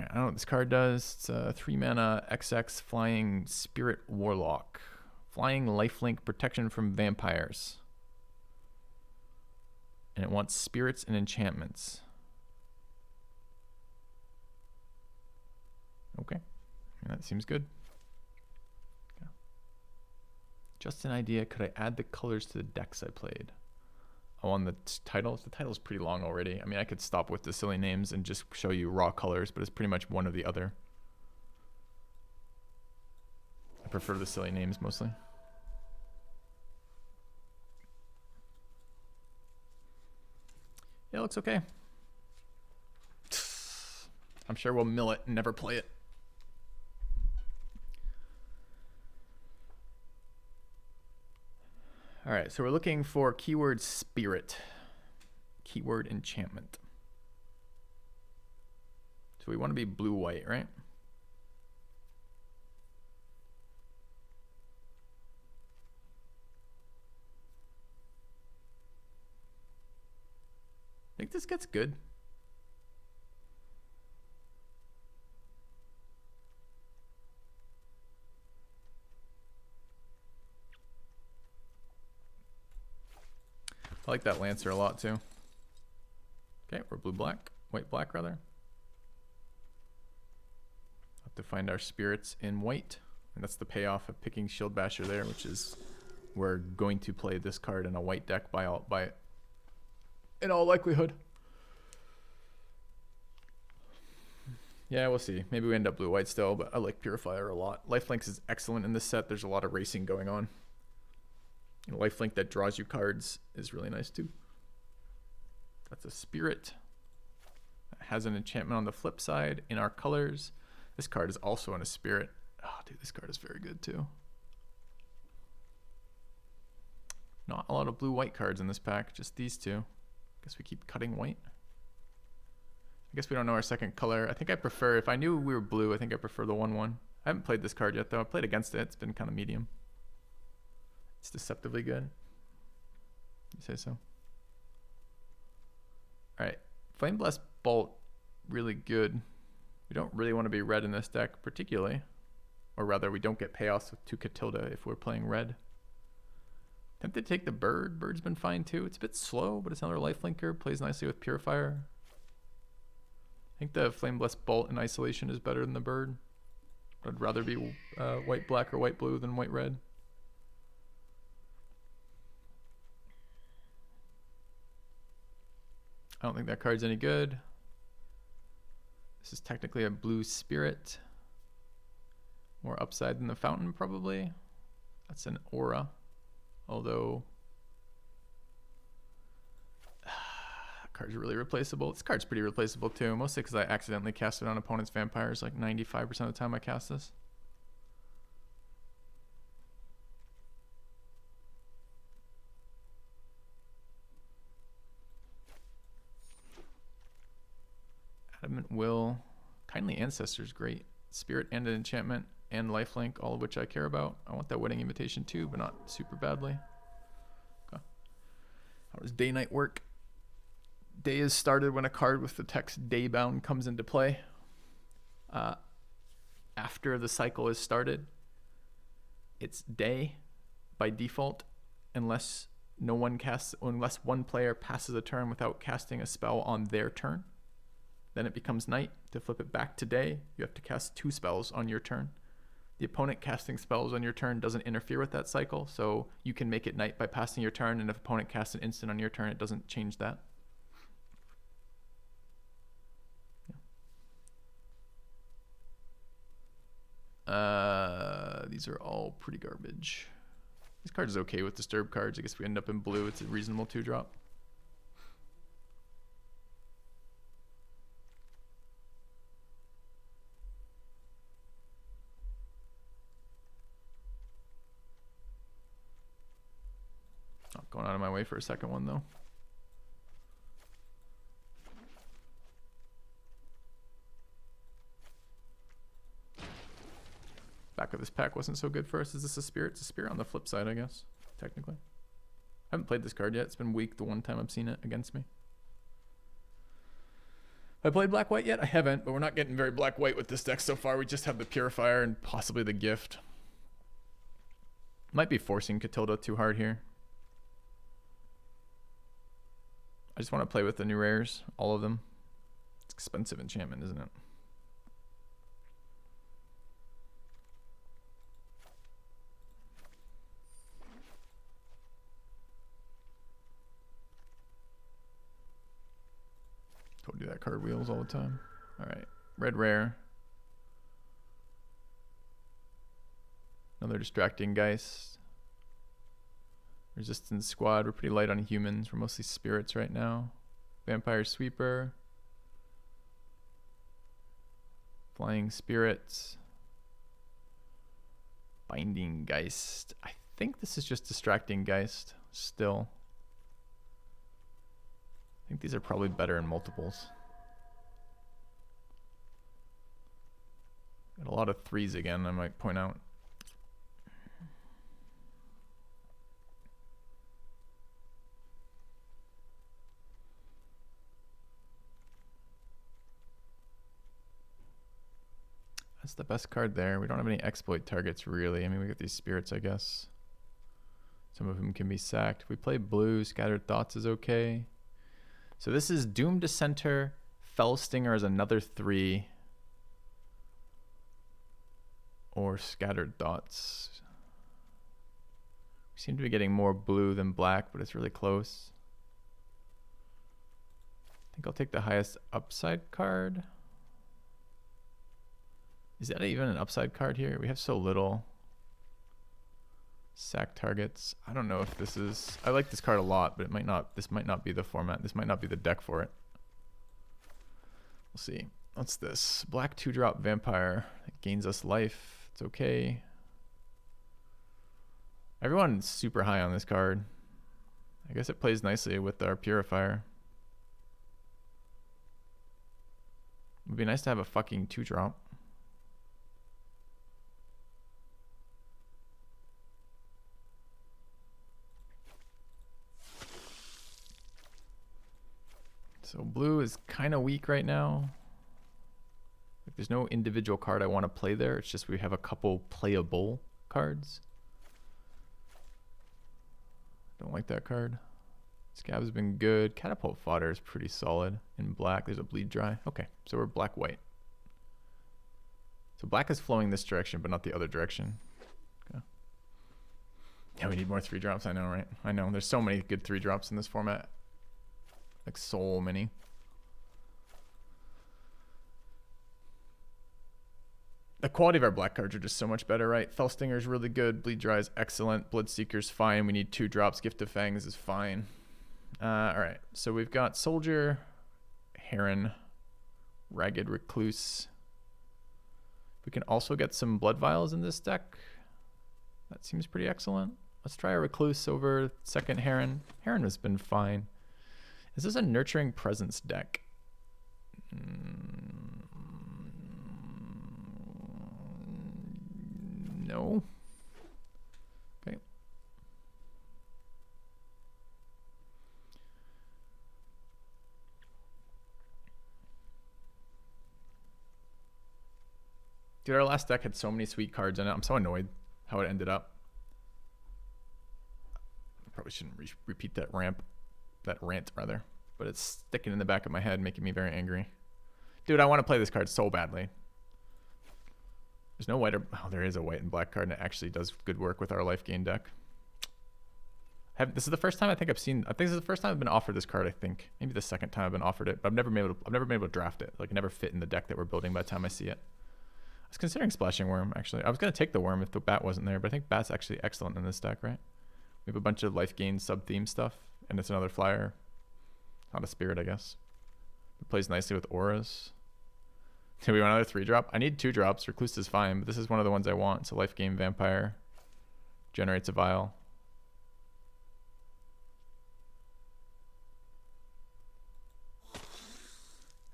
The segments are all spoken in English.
Alright, I don't know what this card does. It's a 3-mana XX Flying Spirit Warlock. Flying lifelink protection from vampires. And it wants spirits and enchantments. Okay, that seems good. Yeah. Just an idea, could I add the colors to the decks I played? Oh, on the titles? The title's pretty long already. I mean, I could stop with the silly names and just show you raw colors, but it's pretty much one or the other. I prefer the silly names mostly. Yeah, it looks okay. I'm sure we'll mill it and never play it. All right, so we're looking for keyword spirit, keyword enchantment. So we want to be blue-white, right? I think this gets good. I like that Lancer a lot too. Okay, we're blue-black, white-black rather. Have to find our spirits in white. And that's the payoff of picking Shield Basher there, which is we're going to play this card in a white deck in all likelihood. Yeah, we'll see. Maybe we end up blue-white still, but I like Purifier a lot. Lifelinks is excellent in this set. There's a lot of racing going on. A lifelink that draws you cards is really nice too. That's a spirit. That has an enchantment on the flip side in our colors. This card is also in a spirit. Oh, dude, this card is very good too. Not a lot of blue-white cards in this pack, just these two. Guess we keep cutting white. I guess we don't know our second color. I think I prefer, if I knew we were blue, I think I prefer the 1/1. I haven't played this card yet though. I played against it. It's been kind of medium. It's deceptively good. You say so? Alright. Flame Blast Bolt, really good. We don't really want to be red in this deck particularly. Or rather, we don't get payoffs with 2 Catilda if we're playing red. Tempted to take the bird. Bird's been fine too. It's a bit slow, but it's another lifelinker. Plays nicely with Purifier. I think the Flame Blast Bolt in isolation is better than the bird. I'd rather be white-black or white-blue than white-red. I don't think that card's any good. This is technically a blue spirit. More upside than the fountain, probably. That's an aura. Although, card's really replaceable. This card's pretty replaceable too, mostly because I accidentally cast it on opponent's vampires like 95% of the time I cast this. Adamant Will, Kindly Ancestors, great. Spirit and an enchantment and lifelink, all of which I care about. I want that Wedding Invitation too, but not super badly. Okay. How does day night work? Day is started when a card with the text Daybound comes into play. After the cycle is started, it's day by default, unless one player passes a turn without casting a spell on their turn. Then it becomes night. To flip it back to day, you have to cast 2 spells on your turn. The opponent casting spells on your turn doesn't interfere with that cycle, so you can make it night by passing your turn, and if opponent casts an instant on your turn, it doesn't change that. These are all pretty garbage. This card is okay with disturb cards. I guess we end up in blue. It's a reasonable 2-drop. Not going out of my way for a second one though. Back of this pack wasn't so good for us. Is this a spirit? It's a spirit on the flip side, I guess, technically. I haven't played this card yet. It's been weak the one time I've seen it against me. Have I played black-white yet? I haven't, but we're not getting very black-white with this deck so far. We just have the Purifier and possibly the Gift. Might be forcing Catilda too hard here. I just want to play with the new rares, all of them. It's expensive enchantment, isn't it? Told you that card wheels all the time. All right, red rare. Another distracting Geist. Resistance squad. We're pretty light on humans. We're mostly spirits right now. Vampire Sweeper. Flying Spirits. Binding Geist. I think this is just distracting Geist still. I think these are probably better in multiples. Got a lot of threes again, I might point out. That's the best card there. We don't have any exploit targets really. I mean, we got these spirits, I guess. Some of them can be sacked. We play blue. Scattered Thoughts is okay. So this is Doom to Center. Fell Stinger is another 3. Or Scattered Thoughts. We seem to be getting more blue than black, but it's really close. I think I'll take the highest upside card. Is that even an upside card here? We have so little. Sack targets. I don't know if this is... I like this card a lot, but it might not. This might not be the format. This might not be the deck for it. We'll see. What's this? Black 2-drop Vampire. It gains us life. It's okay. Everyone's super high on this card. I guess it plays nicely with our Purifier. It would be nice to have a fucking 2-drop. So blue is kind of weak right now. Like there's no individual card I want to play there. It's just we have a couple playable cards. Don't like that card. Scab's been good. Catapult Fodder is pretty solid. In black, there's a Bleed Dry. Okay, so we're black-white. So black is flowing this direction, but not the other direction. Okay. Yeah, we need more 3-drops. I know, right? I know. There's so many good 3-drops in this format. Like so many. The quality of our black cards are just so much better, right? Fellstinger is really good. Bleed Dry is excellent. Bloodseeker's fine. We need 2-drops. Gift of Fangs is fine. All right. So we've got Soldier, Heron, Ragged Recluse. We can also get some Blood Vials in this deck. That seems pretty excellent. Let's try a Recluse over second Heron. Heron has been fine. Is this a Nurturing Presence deck? No. Okay. Dude, our last deck had so many sweet cards in it. I'm so annoyed how it ended up. I probably shouldn't repeat that rant rather, but it's sticking in the back of my head, making me very angry. Dude, I want to play this card so badly. There's no white or... Oh, there is a white and black card, and it actually does good work with our life gain deck. This is the first time I think I've seen... I think this is the first time I've been offered this card, I think. Maybe the second time I've been offered it, but I've never been able to draft it. Like, it never fit in the deck that we're building by the time I see it. I was considering Splashing Worm, actually. I was going to take the Worm if the Bat wasn't there, but I think Bat's actually excellent in this deck, right? We have a bunch of life gain sub-theme stuff, and it's another flyer. Not a spirit, I guess. It plays nicely with auras. Do we want another 3-drop? I need 2-drops. Recluse is fine, but this is one of the ones I want. It's a life gain Vampire. Generates a vial.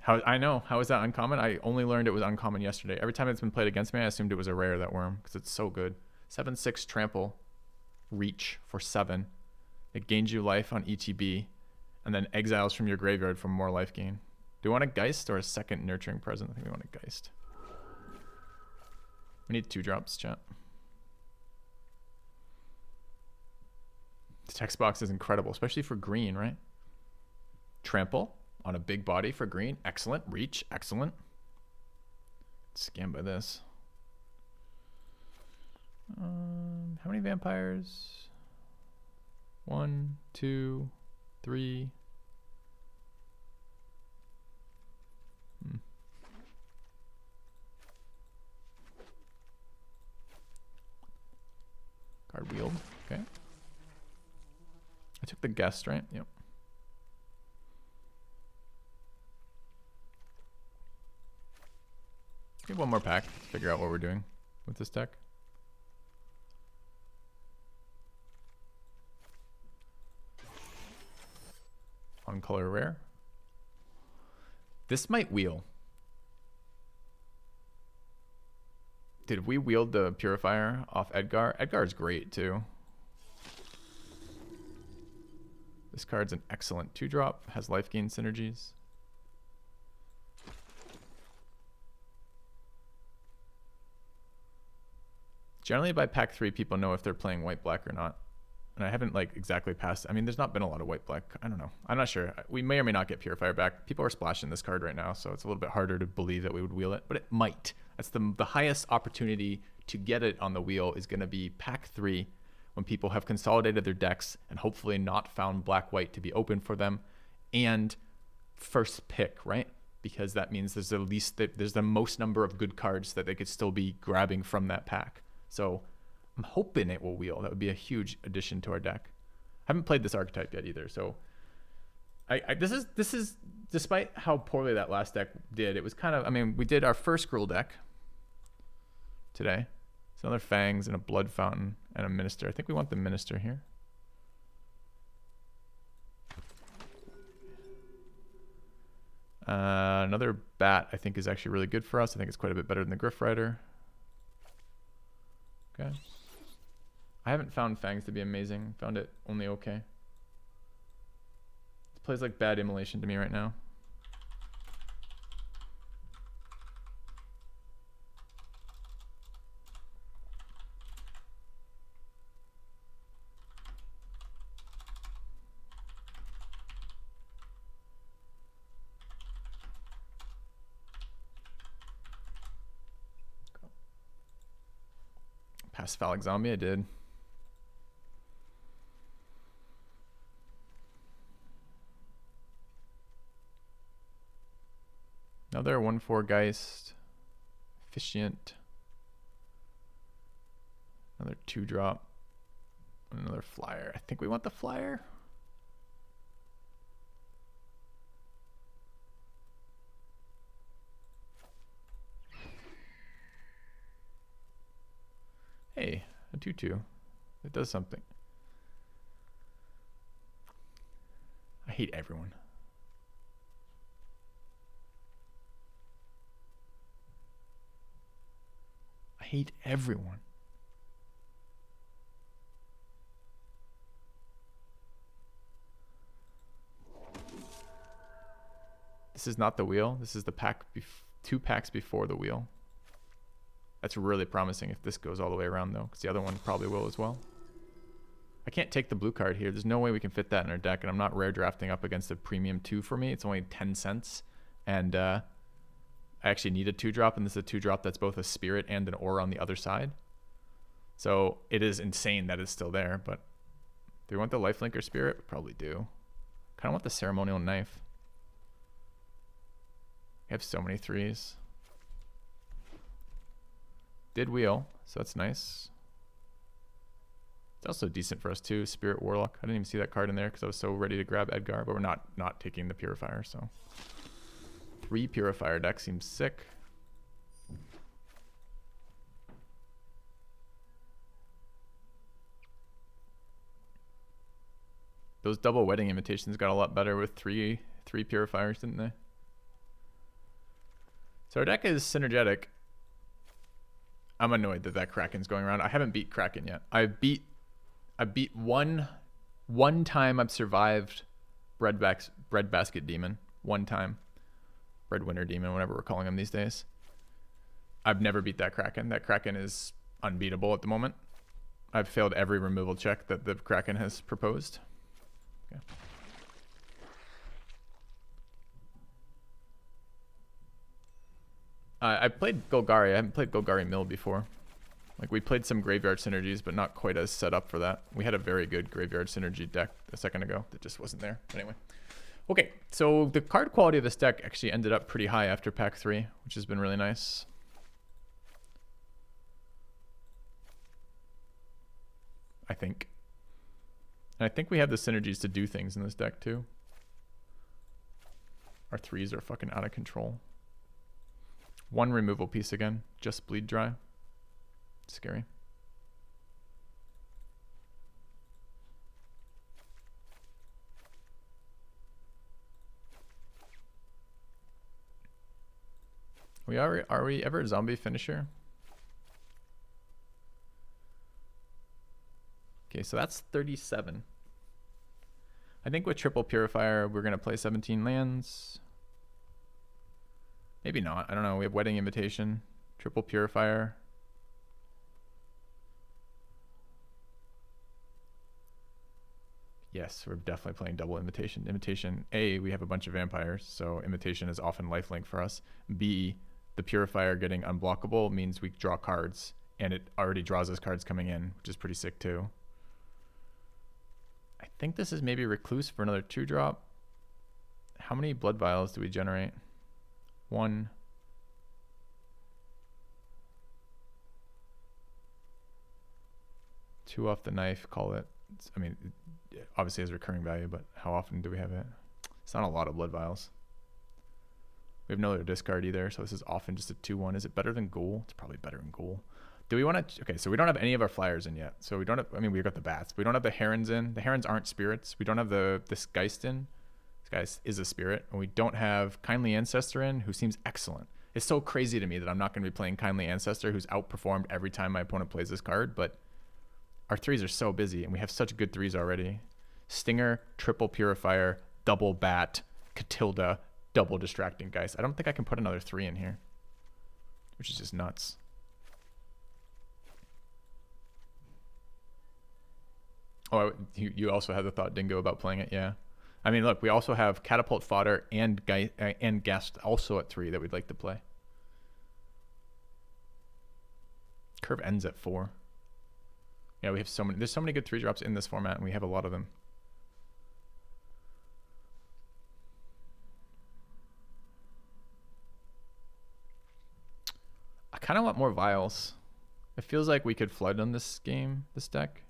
I know. How is that uncommon? I only learned it was uncommon yesterday. Every time it's been played against me, I assumed it was a rare, that Worm, because it's so good. 7/6 trample. Reach for 7. It gains you life on ETB, and then exiles from your graveyard for more life gain. Do we want a Geist or a second Nurturing Present? I think we want a Geist. We need 2-drops, chat. The text box is incredible, especially for green, right? Trample on a big body for green. Excellent. Reach. Excellent. Scanned by this. How many vampires? 1, 2, 3. Card wheeled. Okay. I took the guest, right? Yep. Give one more pack to figure out what we're doing with this deck. On color rare. This might wheel. Did we wield the Purifier off Edgar? Edgar's great too. This card's an excellent 2-drop, has life gain synergies. Generally by pack 3, people know if they're playing white-black or not. And I haven't like exactly passed. I mean, there's not been a lot of white-black. I don't know. I'm not sure. We may or may not get Purifier back. People are splashing this card right now, so it's a little bit harder to believe that we would wheel it, but it might. That's the highest opportunity to get it on the wheel is going to be pack 3 when people have consolidated their decks and hopefully not found black-white to be open for them, and first pick, right? Because that means there's the most number of good cards that they could still be grabbing from that pack. So I'm hoping it will wheel. That would be a huge addition to our deck. Haven't played this archetype yet either, so this is despite how poorly that last deck did, it was kind of, I mean, we did our first Gruul deck today. It's another Fangs and a Blood Fountain and a Minister. I think we want the Minister here. Another Bat I think is actually really good for us. I think it's quite a bit better than the Griff Rider. Okay. I haven't found Fangs to be amazing. Found it only okay. It plays like bad Immolation to me right now. Pass Phallic Zombie, I did. Another 1/4 Geist. Efficient. Another 2-drop. Another Flyer. I think we want the Flyer. Hey, a 2/2. It does something. I hate everyone. I hate everyone. This is not the wheel. This is the pack, 2 packs before the wheel. That's really promising if this goes all the way around though, because the other one probably will as well. I can't take the blue card here. There's no way we can fit that in our deck, and I'm not rare drafting up against a premium 2 for me. It's only 10 cents, and I actually need a 2-drop, and this is a 2-drop that's both a Spirit and an Aura on the other side. So it is insane that it's still there, but do we want the Lifelinker Spirit? We probably do. Kind of want the Ceremonial Knife. I have so many 3s. Did wheel, so that's nice. It's also decent for us too. Spirit Warlock. I didn't even see that card in there because I was so ready to grab Edgar, but we're not taking the Purifier, so 3 Purifier deck seems sick. Those double wedding invitations got a lot better with three Purifiers, didn't they? So our deck is synergetic. I'm annoyed that Kraken's going around. I haven't beat Kraken yet. I beat one time I've survived Breadbasket Demon. One time. Red Winter Demon, whatever we're calling him these days. I've never beat that Kraken. That Kraken is unbeatable at the moment. I've failed every removal check that the Kraken has proposed. Okay. I played Golgari. I haven't played Golgari Mill before. Like, we played some graveyard synergies, but not quite as set up for that. We had a very good graveyard synergy deck a second ago that just wasn't there. But anyway. Okay, so the card quality of this deck actually ended up pretty high after pack 3, which has been really nice. I think. And I think we have the synergies to do things in this deck too. Our 3s are fucking out of control. 1 removal piece again. Just bleed dry. Scary. Are we ever a zombie finisher? Okay, so that's 37. I think with triple purifier, we're gonna play 17 lands. Maybe not. I don't know. We have wedding invitation, triple purifier. Yes, we're definitely playing double invitation. Invitation A, we have a bunch of vampires, so invitation is often lifelink for us. B, the purifier getting unblockable means we draw cards, and it already draws us cards coming in, which is pretty sick too. I think this is maybe Recluse for another 2-drop. How many blood vials do we generate? 1. Two off the knife, call it. I mean, it obviously has recurring value, but how often do we have it? It's not a lot of blood vials. We have no other discard either, so this is often just a 2-1. Is it better than Ghoul? It's probably better than Ghoul. Do we want to... Okay, so we don't have any of our flyers in yet. So we don't have... I mean, we've got the bats. We don't have the herons in. The herons aren't spirits. We don't have this Geist in. This guy is a spirit. And we don't have Kindly Ancestor in, who seems excellent. It's so crazy to me that I'm not going to be playing Kindly Ancestor, who's outperformed every time my opponent plays this card, but our 3s are so busy, and we have such good 3s already. Stinger, triple purifier, double bat, Catilda, double distracting Geist. I don't think I can put another 3 in here, which is just nuts. Oh, you also had the thought, Dingo, about playing it, yeah. I mean, look, we also have Catapult Fodder and Guest also at 3 that we'd like to play. Curve ends at 4. Yeah, we have so many. There's so many good 3-drops in this format, and we have a lot of them. I kind of want more vials. It feels like we could flood on this deck.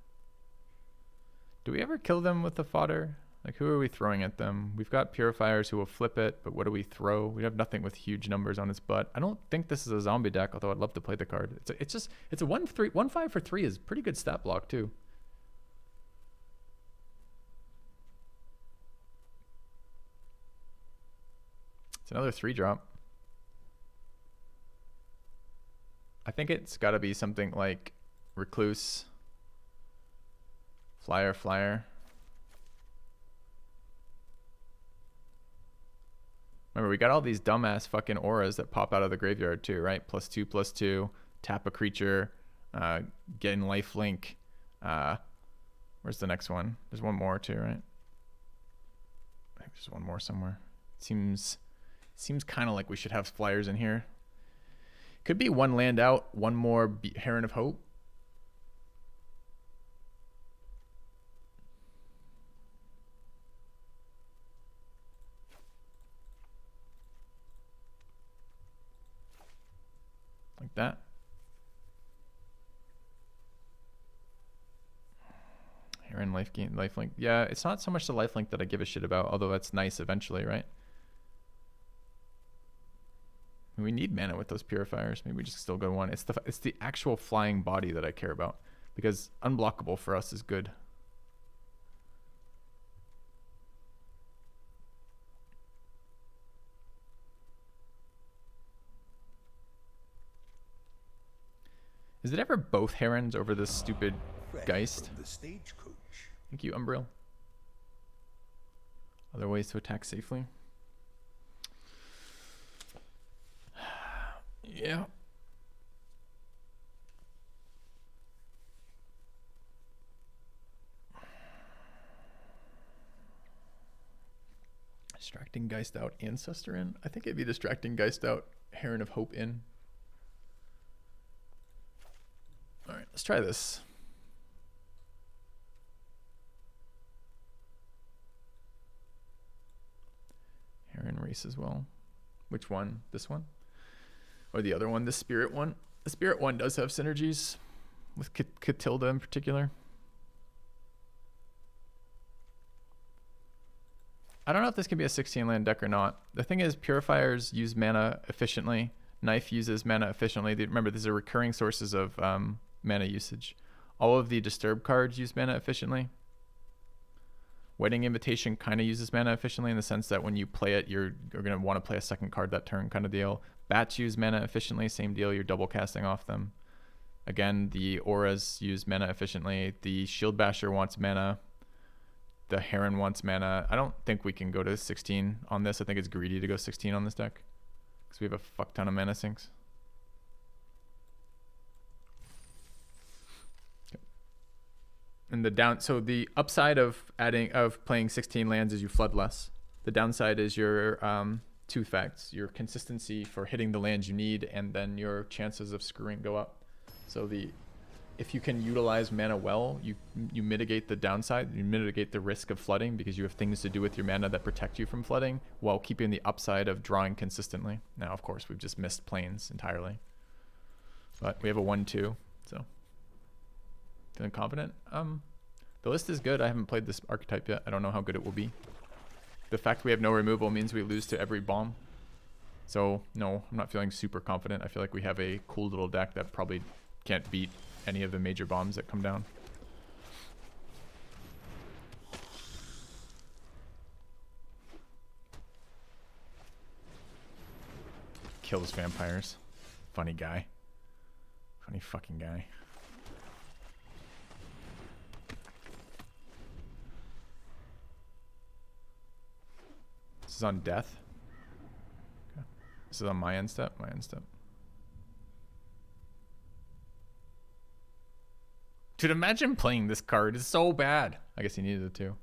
Do we ever kill them with the fodder? Like, who are we throwing at them? We've got purifiers who will flip it, but what do we throw? We have nothing with huge numbers on its butt. I don't think this is a zombie deck, although I'd love to play the card. It's a 1/5 for 3 is pretty good stat block too. It's another 3-drop. I think it's got to be something like Recluse, Flyer. Remember, we got all these dumbass fucking auras that pop out of the graveyard too, right? +2/+2, tap a creature, get in lifelink. Where's the next one? There's one more too, right? I think there's one more somewhere. Seems kind of like we should have flyers in here. Could be 1 land out, 1 more Heron of Hope. Like that. Heron lifelink. Yeah, it's not so much the lifelink that I give a shit about, although that's nice eventually, right? We need mana with those purifiers. Maybe we just still go 1. It's the actual flying body that I care about, because unblockable for us is good. Is it ever both herons over this stupid Geist? Thank you, Umbriel. Other ways to attack safely? Yeah. Distracting Geist out, Ancestor in? I think it'd be Distracting Geist out, Heron of Hope in. Alright, let's try this. Heron Race as well. Which one? This one? Or the other one? The Spirit one? The Spirit one does have synergies with Catilda in particular. I don't know if this can be a 16 land deck or not. The thing is, Purifiers use mana efficiently. Knife uses mana efficiently. Remember, these are recurring sources of mana usage. All of the Disturb cards use mana efficiently. Wedding Invitation kind of uses mana efficiently in the sense that when you play it, you're going to want to play a second card that turn kind of deal. Bats use mana efficiently, same deal. You're double casting off them. Again, the Auras use mana efficiently. The Shield Basher wants mana. The Heron wants mana. I don't think we can go to 16 on this. I think it's greedy to go 16 on this deck because we have a fuck ton of mana sinks. And the upside of playing 16 lands is you flood less. The downside is your two facts: your consistency for hitting the lands you need, and then your chances of screwing go up. So if you can utilize mana well, you mitigate the downside, you mitigate the risk of flooding because you have things to do with your mana that protect you from flooding while keeping the upside of drawing consistently. Now, of course, we've just missed planes entirely. But we have a 1-2, so feeling confident. The list is good. I haven't played this archetype yet. I don't know how good it will be. The fact we have no removal means we lose to every bomb. So, no, I'm not feeling super confident. I feel like we have a cool little deck that probably can't beat any of the major bombs that come down. Kills vampires. Funny guy. Funny fucking guy. This is on death. Okay. This is on my end step. My end step. Dude, imagine playing this card. It's so bad. I guess he needed it too.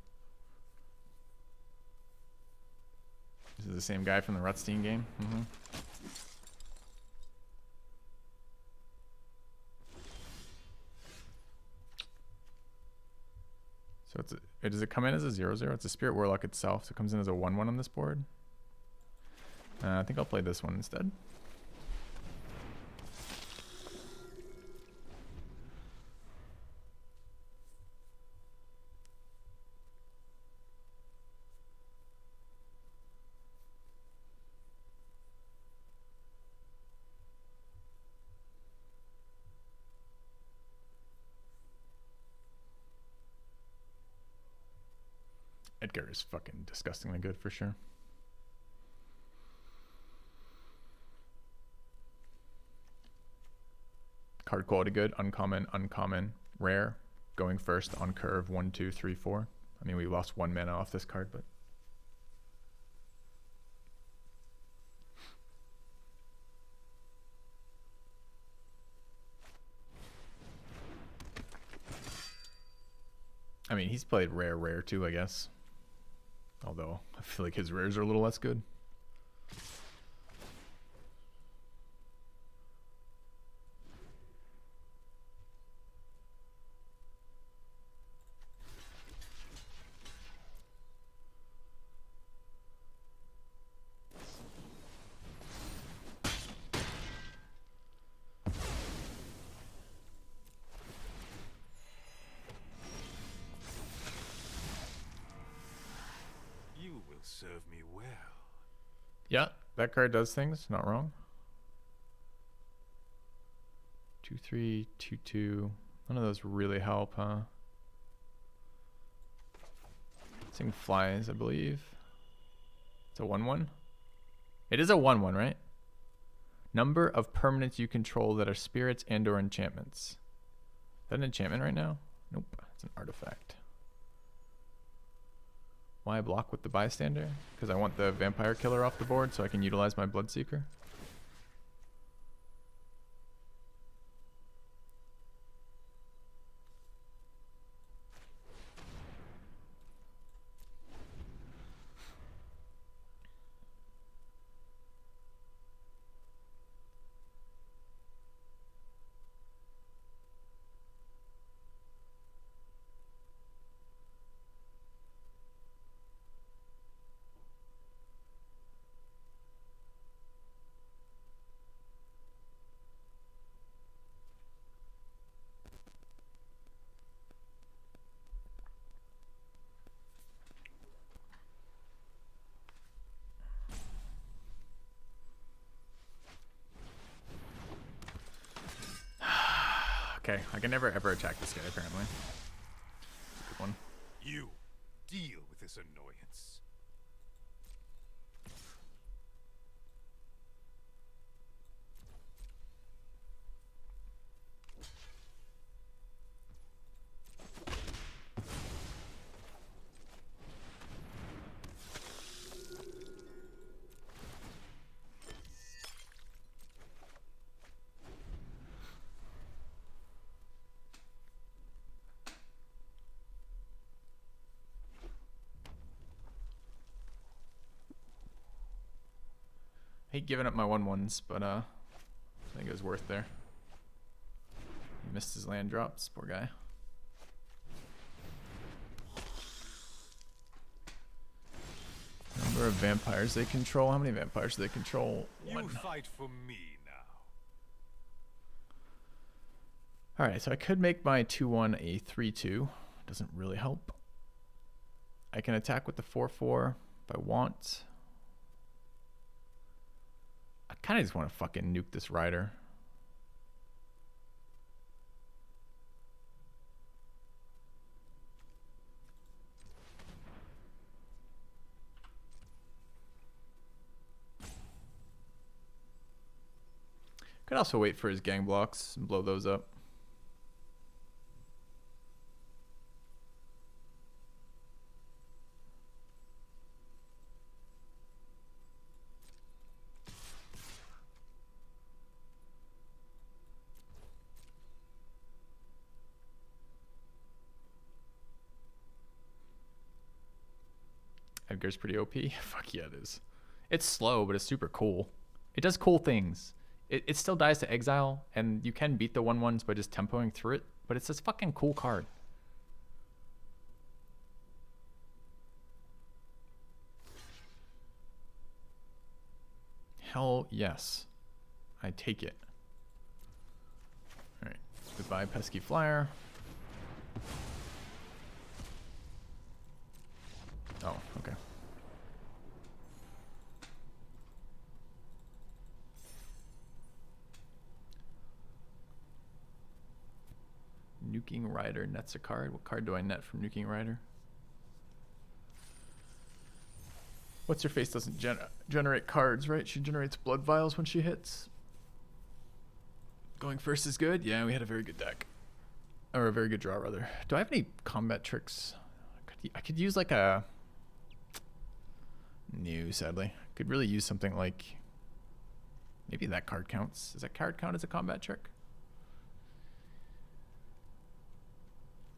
This is the same guy from the Rutstein game. So does it come in as a 0/0? It's a Spirit Warlock itself, so it comes in as a 1/1 on this board. I think I'll play this one instead. Edgar is fucking disgustingly good for sure. Card quality good, uncommon, uncommon, rare. Going first on curve 1, 2, 3, 4. I mean, we lost 1 mana off this card, but I mean, he's played rare too, I guess. Although I feel like his rares are a little less good. Serve me well. Yeah, that card does things. Not wrong. 2/3, 2/2. None of those really help, huh? Sing flies, I believe. It's a 1/1. It is a 1/1, right? Number of permanents you control that are spirits and/or enchantments. Is that an enchantment right now? Nope. It's an artifact. Why block with the bystander? Because I want the vampire killer off the board so I can utilize my Bloodseeker. Okay, I can never ever attack this guy apparently. Good one. You deal with this annoyance. I hate giving up my 1/1s, but I think it was worth there. He missed his land drops, poor guy. Number of vampires they control. How many vampires do they control? You fight for me now. Alright, so I could make my 2/1 a 3/2. Doesn't really help. I can attack with the 4/4 if I want. I kind of just want to fucking nuke this rider. Could also wait for his gang blocks and blow those up. Edgar's pretty OP. Fuck yeah, it is. It's slow, but it's super cool. It does cool things. It still dies to exile, and you can beat the 1/1s by just tempoing through it, but it's this fucking cool card. Hell yes. I take it. Alright. Goodbye, pesky flyer. Oh, okay. Nuking Rider nets a card. What card do I net from Nuking Rider? What's her face doesn't generate cards, right? She generates blood vials when she hits. Going first is good. Yeah, we had a very good deck. Or a very good draw, rather. Do I have any combat tricks? I could use like a... No, sadly. Could really use something like... Maybe that card counts. Does that card count as a combat trick?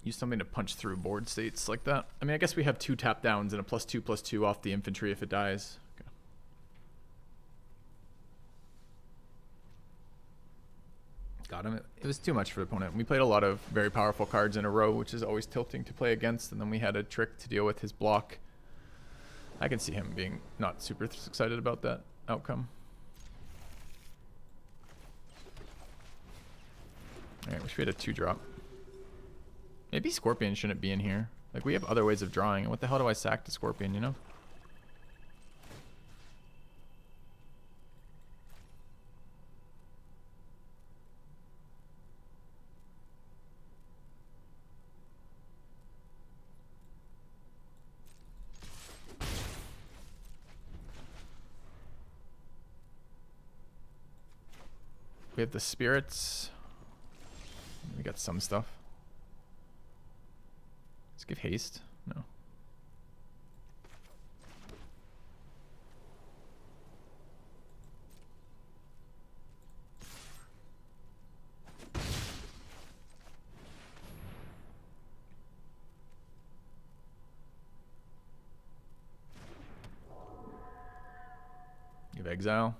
Use something to punch through board states like that. I mean, I guess we have 2 tap downs and a +2/+2 off the infantry if it dies. Okay. Got him. It was too much for the opponent. We played a lot of very powerful cards in a row, which is always tilting to play against, and then we had a trick to deal with his block. I can see him being not super excited about that outcome. Alright, wish we had a 2-drop. Maybe Scorpion shouldn't be in here. Like, we have other ways of drawing. What the hell do I sack to Scorpion, you know? We have the spirits. We got some stuff. Let's give haste. No. Give exile.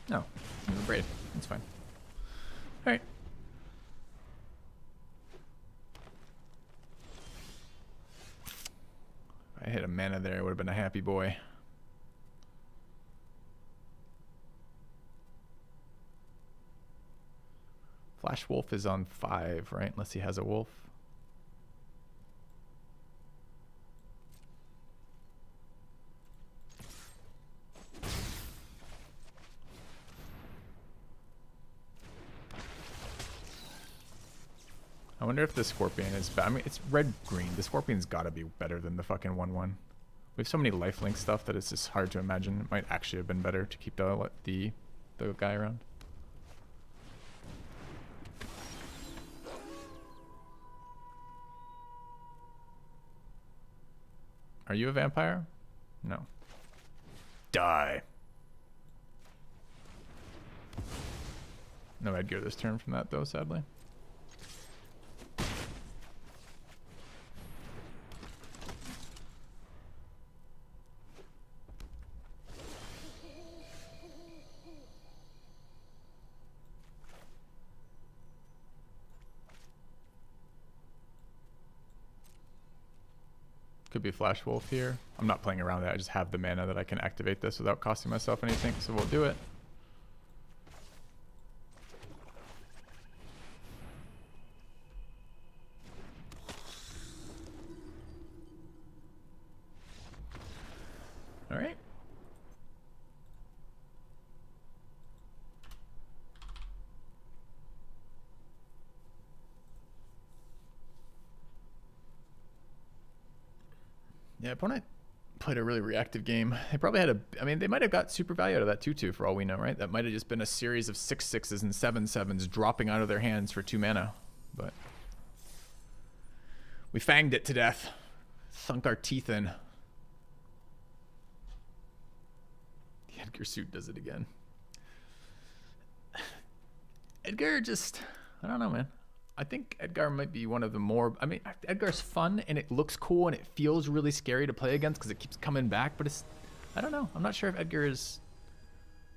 No, give a braid. That's fine. All right. If I hit a mana there, I would have been a happy boy. Flash Wolf is on 5, right? Unless he has a wolf. wonder if the Scorpion is bad. I mean, it's red-green. The Scorpion's gotta be better than the fucking 1/1. We have so many lifelink stuff that it's just hard to imagine. It might actually have been better to keep the guy around. Are you a vampire? No. Die. No Edgar this turn from that though, sadly. Could be Flash Wolf here. I'm not playing around with it. I just have the mana that I can activate this without costing myself anything, so we'll do it. All right. Yeah, opponent played a really reactive game. They probably had I mean, they might have got super value out of that 2/2 for all we know, right? That might have just been a series of 6/6s and 7/7s dropping out of their hands for 2 mana. But we fanged it to death. Sunk our teeth in. The Edgar suit does it again. Edgar just, I don't know, man. I think Edgar might be one of the more, I mean, Edgar's fun and it looks cool and it feels really scary to play against because it keeps coming back, but it's, I don't know. I'm not sure if Edgar is,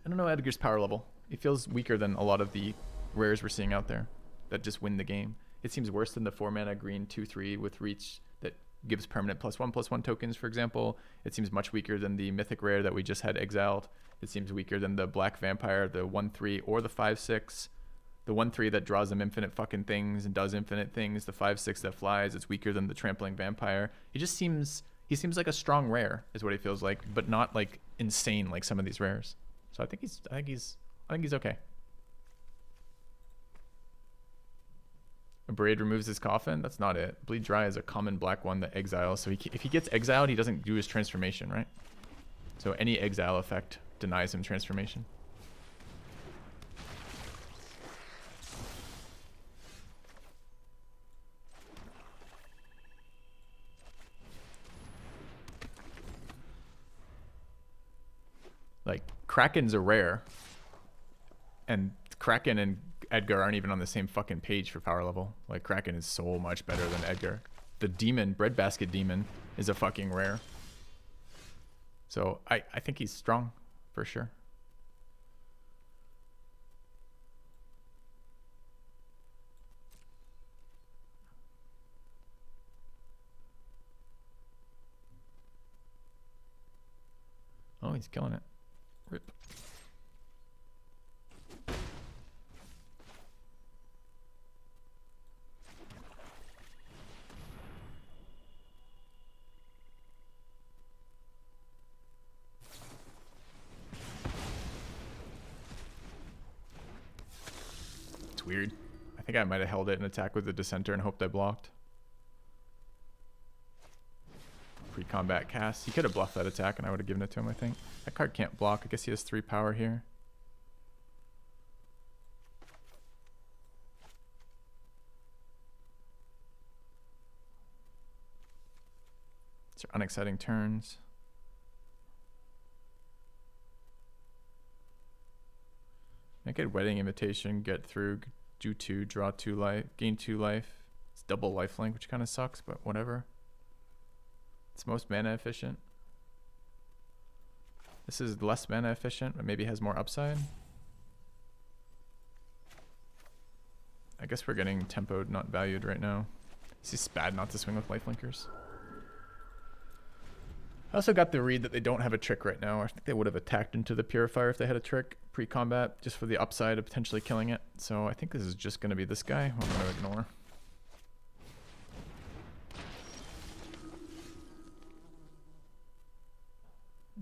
I don't know Edgar's power level. It feels weaker than a lot of the rares we're seeing out there that just win the game. It seems worse than the 4 mana green 2/3 with reach that gives permanent +1/+1 tokens, for example. It seems much weaker than the mythic rare that we just had exiled. It seems weaker than the black vampire, the 1/3 or the 5/6. The 1/3 that draws them infinite fucking things and does infinite things. The 5/6 that flies. It's weaker than the trampling vampire. He seems like a strong rare, is what he feels like, but not like insane like some of these rares. So I think he's okay. A Braid removes his coffin. That's not it. Bleed Dry is a common black one that exiles. So if he gets exiled, he doesn't do his transformation, right? So any exile effect denies him transformation. Like, Kraken's a rare, and Kraken and Edgar aren't even on the same fucking page for power level. Like, Kraken is so much better than Edgar. The demon, Breadbasket Demon, is a fucking rare. So, I think he's strong, for sure. Oh, he's killing it. Rip. It's weird. I think I might have held it and attacked with the Dissenter and hoped I blocked. Pre-combat cast. He could have bluffed that attack and I would have given it to him, I think. That card can't block. I guess he has 3 power here. These are unexciting turns. Make it Wedding Invitation, get through, do 2, draw 2 life, gain 2 life. It's double lifelink, which kind of sucks, but whatever. It's most mana efficient. This is less mana efficient, but maybe has more upside. I guess we're getting tempoed, not valued right now. This is bad not to swing with Lifelinkers. I also got the read that they don't have a trick right now. I think they would have attacked into the Purifier if they had a trick pre-combat, just for the upside of potentially killing it. So I think this is just going to be this guy, who I'm going to ignore.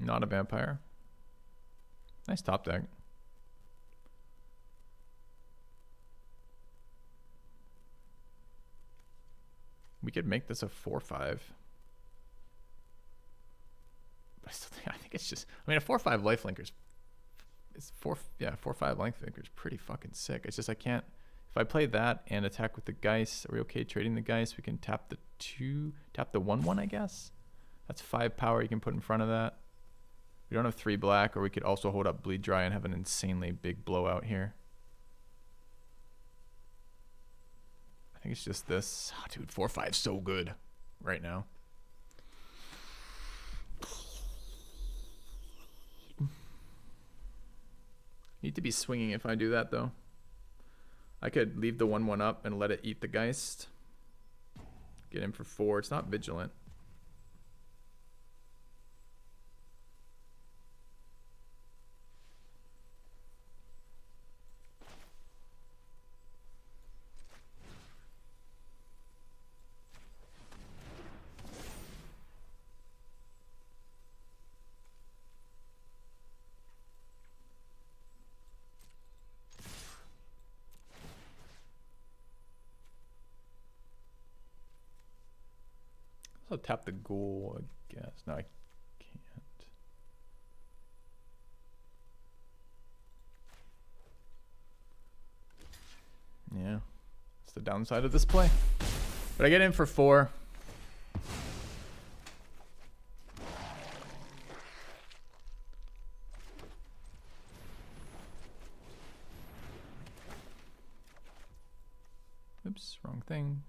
Not a vampire. Nice top deck. We could make this a 4-5. But I think it's just, I mean, a 4-5 Lifelinkers. It's 4-5 Lifelinkers. Pretty fucking sick. It's just I can't. If I play that and attack with the Geist, are we okay trading the Geist? We can tap the 1/1, I guess. That's 5 power you can put in front of that. We don't have 3 black, or we could also hold up Bleed Dry and have an insanely big blowout here. I think it's just this. Oh, dude, 4-5 so good right now. Need to be swinging if I do that, though. I could leave the 1/1 up and let it eat the Geist. Get in for 4. It's not vigilant. I'll tap the Ghoul, I guess. No, I can't. Yeah. It's the downside of this play. But I get in for 4. Oops, wrong thing.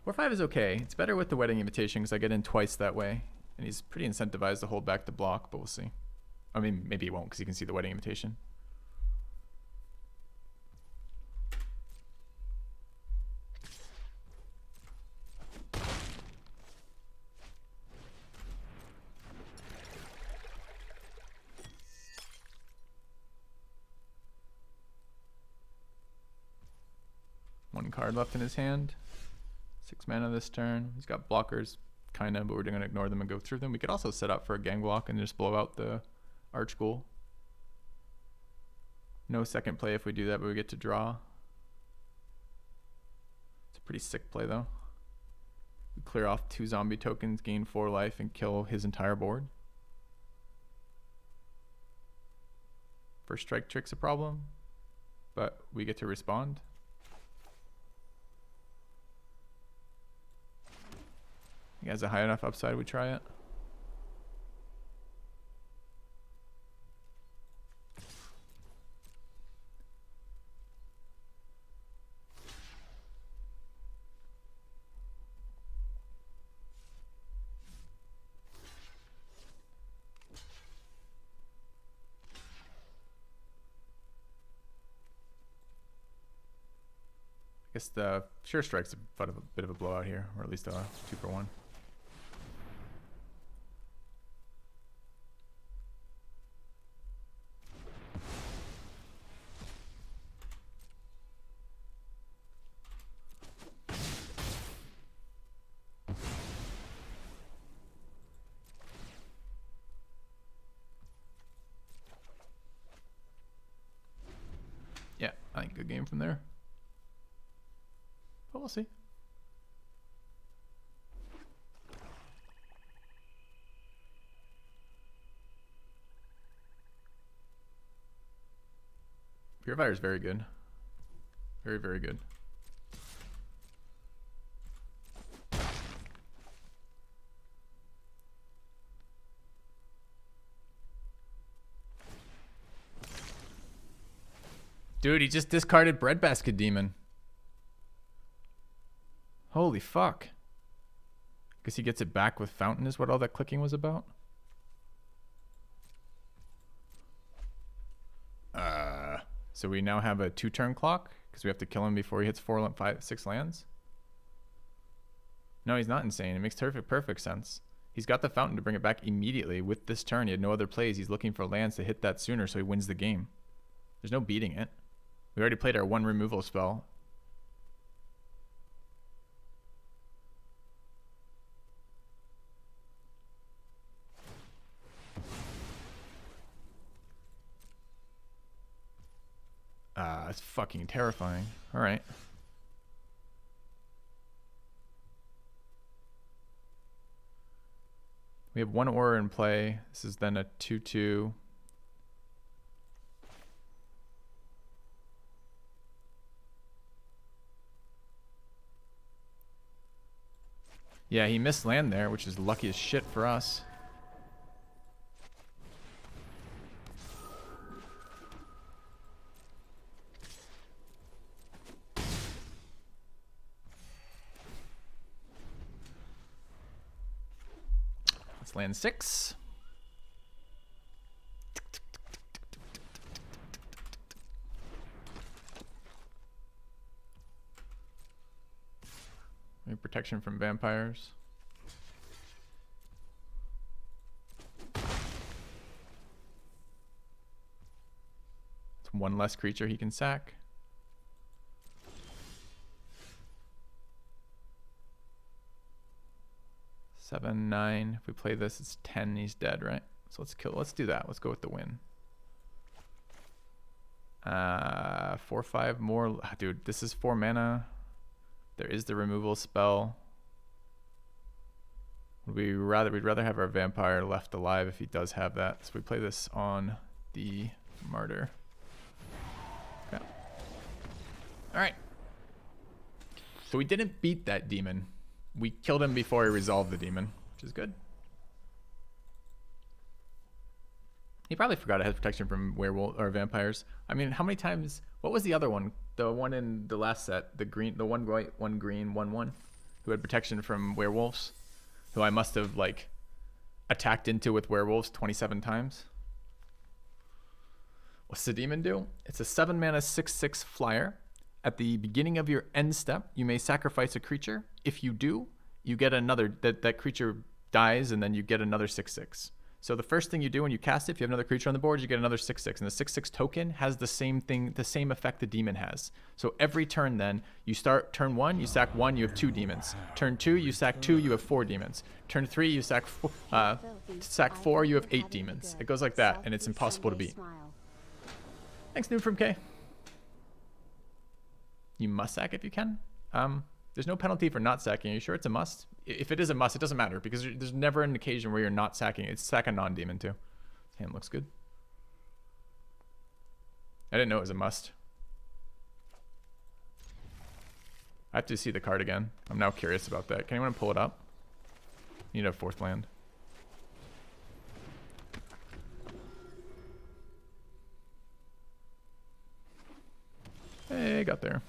4-5 is okay. It's better with the Wedding Invitation because I get in twice that way. And he's pretty incentivized to hold back the block, but we'll see. I mean, maybe he won't because he can see the Wedding Invitation. One card left in his hand. 6 mana this turn. He's got blockers, kind of, but we're going to ignore them and go through them. We could also set up for a gang block and just blow out the Archghoul. No second play if we do that, but we get to draw. It's a pretty sick play, though. We clear off 2 zombie tokens, gain 4 life, and kill his entire board. First strike trick's a problem, but we get to respond. He has a high enough upside, we try it. I guess the Sure Strike's a bit of a blowout here, or at least a 2-for-1. Yeah, I think good game from there. But we'll see. Purifier is very good. Very, very good. Dude, he just discarded Breadbasket Demon. Holy fuck. Guess he gets it back with Fountain is what all that clicking was about. So we now have a 2-turn clock because we have to kill him before he hits 6 lands. No, he's not insane. It makes perfect sense. He's got the Fountain to bring it back immediately with this turn. He had no other plays. He's looking for lands to hit that sooner so he wins the game. There's no beating it. We already played our 1 removal spell. that's fucking terrifying. All right. We have one aura in play. This is then a 2/2. Yeah, he missed land there, which is lucky as shit for us. Let's land 6. Maybe protection from vampires. It's one less creature he can sack. Seven, 9. If we play this, it's 10. He's dead, right? So let's kill. Let's do that. Let's go with the win. 4, 5 more. Dude, this is 4 mana. There is the removal spell. We'd rather have our vampire left alive if he does have that. So we play this on the martyr. Okay. All right. So we didn't beat that demon. We killed him before he resolved the demon, which is good. He probably forgot it has protection from werewolf or vampires. I mean, how many times? What was the other one? The one in the last set, the green, the one white, one green, 1/1, who had protection from werewolves, who I must have like attacked into with werewolves 27 times. What's the demon do? It's a 7 mana 6/6 flyer. At the beginning of your end step, you may sacrifice a creature. If you do, you get another, that creature dies, and then you get another 6/6. So the first thing you do when you cast it, if you have another creature on the board, you get another 6/6. And the 6/6 token has the same thing, the same effect the demon has. So every turn then, you start turn 1, you sack 1, you have 2 demons. Turn 2, you sack 2, you have 4 demons. Turn 3, you sack 4, you have 8 demons. It goes like that, and it's impossible to beat. Thanks, Noob from K. You must sack if you can. There's no penalty for not sacking. Are you sure it's a must? If it is a must, it doesn't matter because there's never an occasion where you're not sacking. It's sack a non-demon too. Hand looks good. I didn't know it was a must. I have to see the card again. I'm now curious about that. Can anyone pull it up? Need a 4th land. Hey, got there.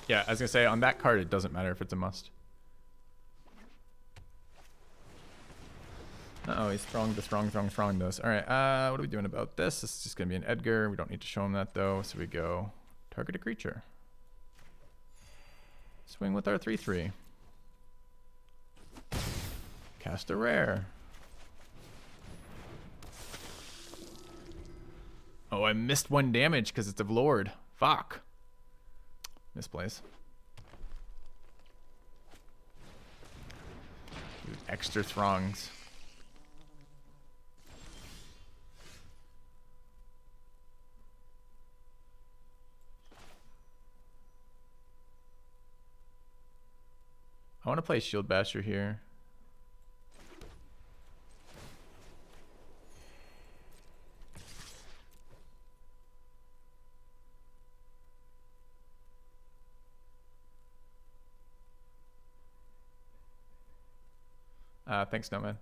Yeah, I was gonna say on that card it doesn't matter if it's a must. Uh-oh, he's thronged us. All right, what are we doing about this? This is just gonna be an Edgar. We don't need to show him that though. So we go target a creature. Swing with our 3/3. Cast a rare. Oh, I missed 1 damage because it's of Lord. Fuck. Misplays. Extra throngs. I want to play Shield Basher here. Thanks, Nomad.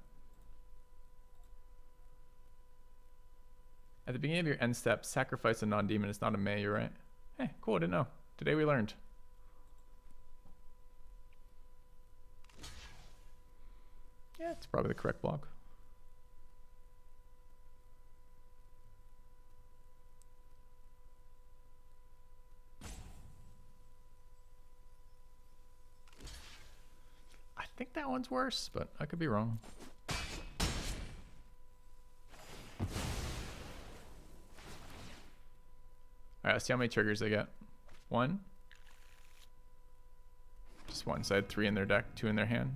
At the beginning of your end step, sacrifice a non-demon. It's not a May, you're right. Hey, cool, I didn't know. Today we learned. Yeah, it's probably the correct block. I think that one's worse, but I could be wrong. Alright, let's see how many triggers they get. 1. Just 1. So I had 3 in their deck, 2 in their hand.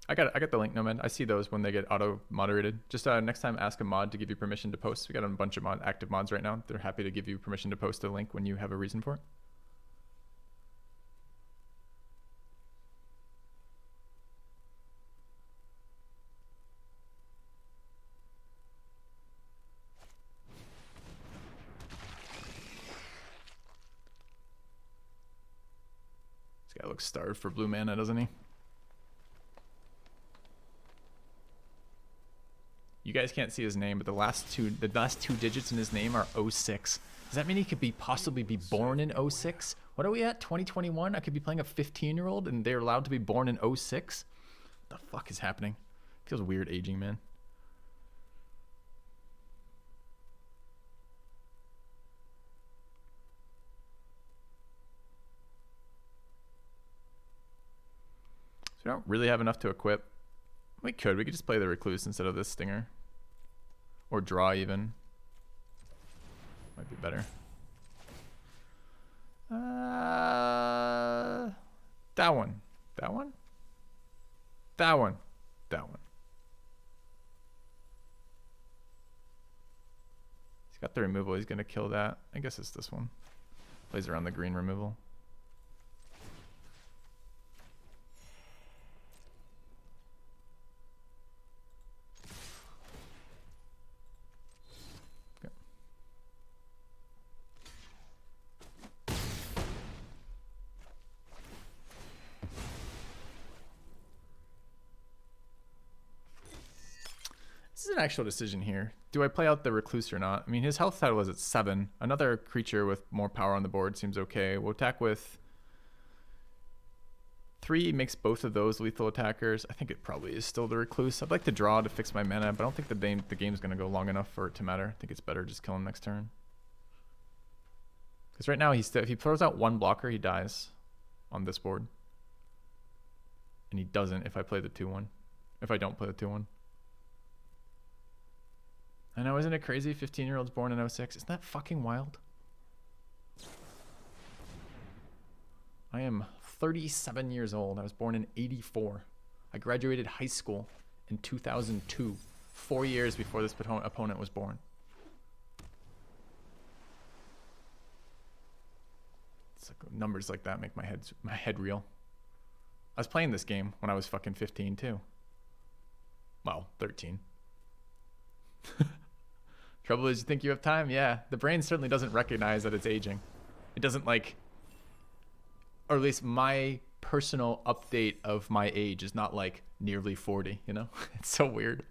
I got the link, Nomad. I see those when they get auto-moderated. Just next time, ask a mod to give you permission to post. We got a bunch of active mods right now. They're happy to give you permission to post a link when you have a reason for it. This guy looks starved for blue mana, doesn't he? You guys can't see his name, but the last two digits in his name are 06. Does that mean he could possibly be born in 06? What are we at? 2021? I could be playing a 15-year-old and they're allowed to be born in 06? What the fuck is happening? Feels weird aging, man. So we don't really have enough to equip. We could just play the Recluse instead of this Stinger. Or draw even. Might be better. That one. That one? That one. That one. He's got the removal. He's going to kill that. I guess it's this one. Plays around the green removal. This is an actual decision here. Do I play out the Recluse or not? I mean, his health title is at 7. Another creature with more power on the board seems okay. We'll attack with 3, makes both of those lethal attackers. I think it probably is still the Recluse. I'd like to draw to fix my mana, but I don't think the game's going to go long enough for it to matter. I think it's better just kill him next turn. Because right now, if he throws out 1 blocker, he dies on this board. And he doesn't if I play the 2-1. If I don't play the 2-1. I know, isn't it crazy? 15-year-olds born in 06. Isn't that fucking wild? I am 37 years old. I was born in 84. I graduated high school in 2002, 4 years before this opponent was born. It's like numbers like that make my head reel. I was playing this game when I was fucking 15 too. Well, 13. Trouble is you think you have time? Yeah. The brain certainly doesn't recognize that it's aging. It doesn't like, or at least my personal update of my age is not like nearly 40, you know? It's so weird.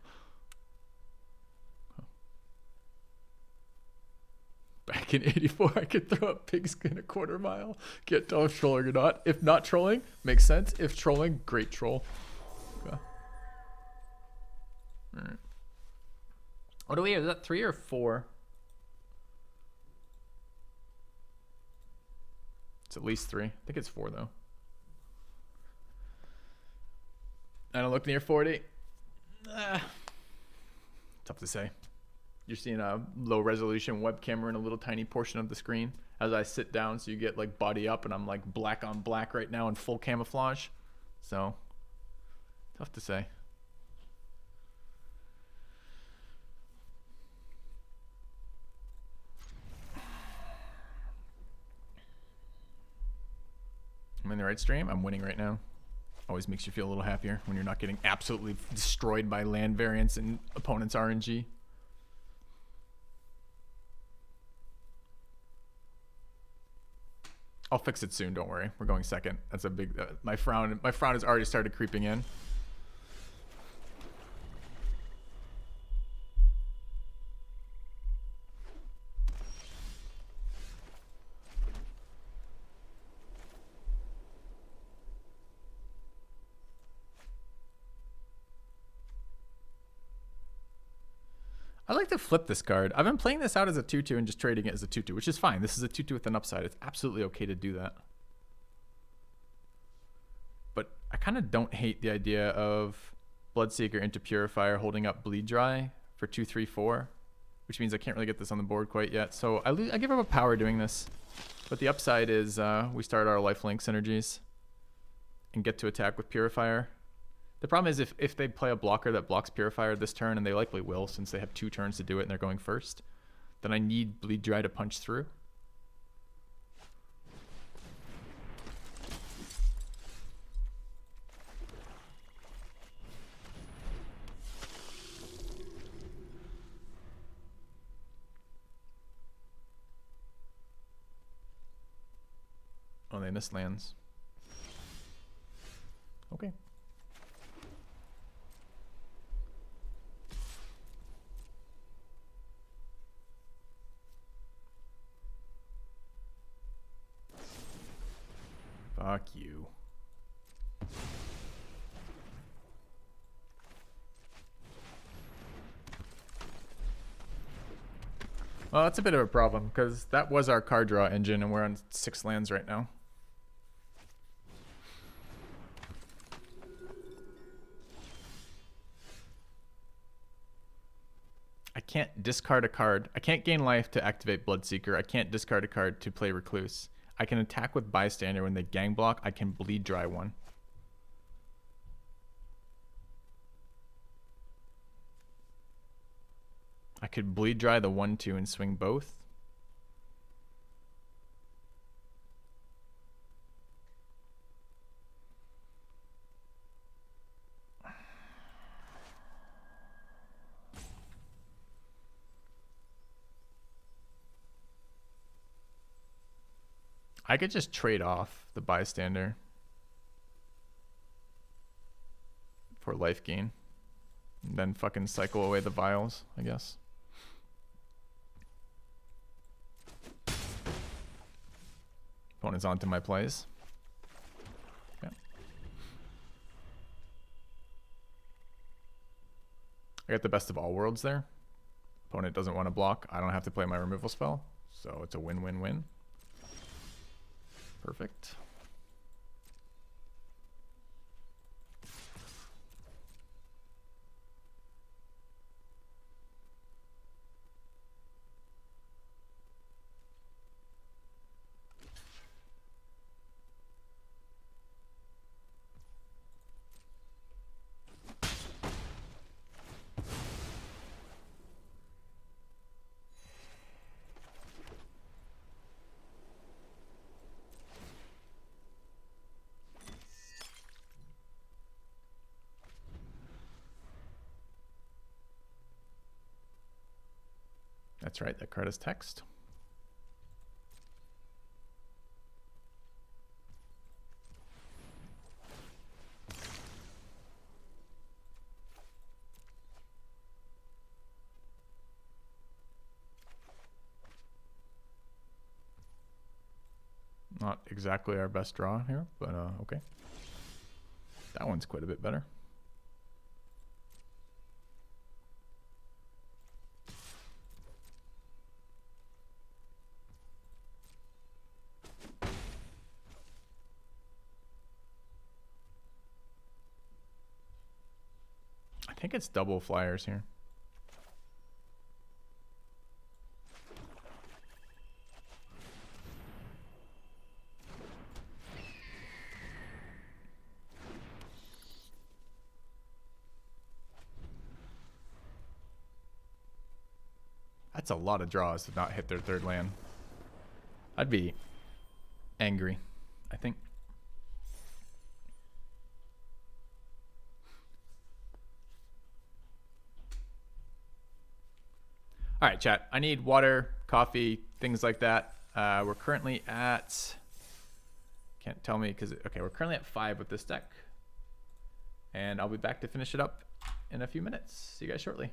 Back in 84, I could throw a pigskin a quarter mile. Get to if trolling or not. If not trolling, makes sense. If trolling, great troll. Okay. All right. What do we have? Is that 3 or 4? It's at least 3. I think it's 4 though. I don't look near 40. Tough to say. You're seeing a low resolution web camera in a little tiny portion of the screen as I sit down, so you get like body up, and I'm like black on black right now in full camouflage. So tough to say. I'm in the right stream. I'm winning right now. Always makes you feel a little happier when you're not getting absolutely destroyed by land variants and opponents' RNG. I'll fix it soon. Don't worry. We're going second. That's a big. My frown has already started creeping in. I like to flip this card. I've been playing this out as a 2-2 and just trading it as a 2-2, which is fine. This is a 2-2 with an upside. It's absolutely okay to do that. But I kind of don't hate the idea of Bloodseeker into Purifier holding up Bleed Dry for 2/3/4, which means I can't really get this on the board quite yet. So I give up a power doing this. But the upside is we start our lifelink synergies and get to attack with Purifier. The problem is if they play a blocker that blocks Purifier this turn, and they likely will since they have 2 turns to do it and they're going first, then I need Bleed Dry to punch through. Oh, they missed lands. Okay. Fuck you. Well, that's a bit of a problem because that was our card draw engine and we're on 6 lands right now. I can't discard a card. I can't gain life to activate Bloodseeker. I can't discard a card to play Recluse. I can attack with Bystander. When they gang block, I can Bleed Dry one. I could Bleed Dry the 1/2 and swing both. I could just trade off the Bystander for life gain. And then fucking cycle away the vials, I guess. Opponent's onto my plays. Yeah. I got the best of all worlds there. Opponent doesn't want to block. I don't have to play my removal spell. So it's a win-win-win. Perfect. That's right, that card is text. Not exactly our best draw here, but okay. That one's quite a bit better. I think it's double flyers here. That's a lot of draws to not hit their 3rd land. I'd be angry, I think. All right, chat. I need water, coffee, things like that. We're currently at, can't tell me because, okay, we're currently at 5 with this deck. And I'll be back to finish it up in a few minutes. See you guys shortly.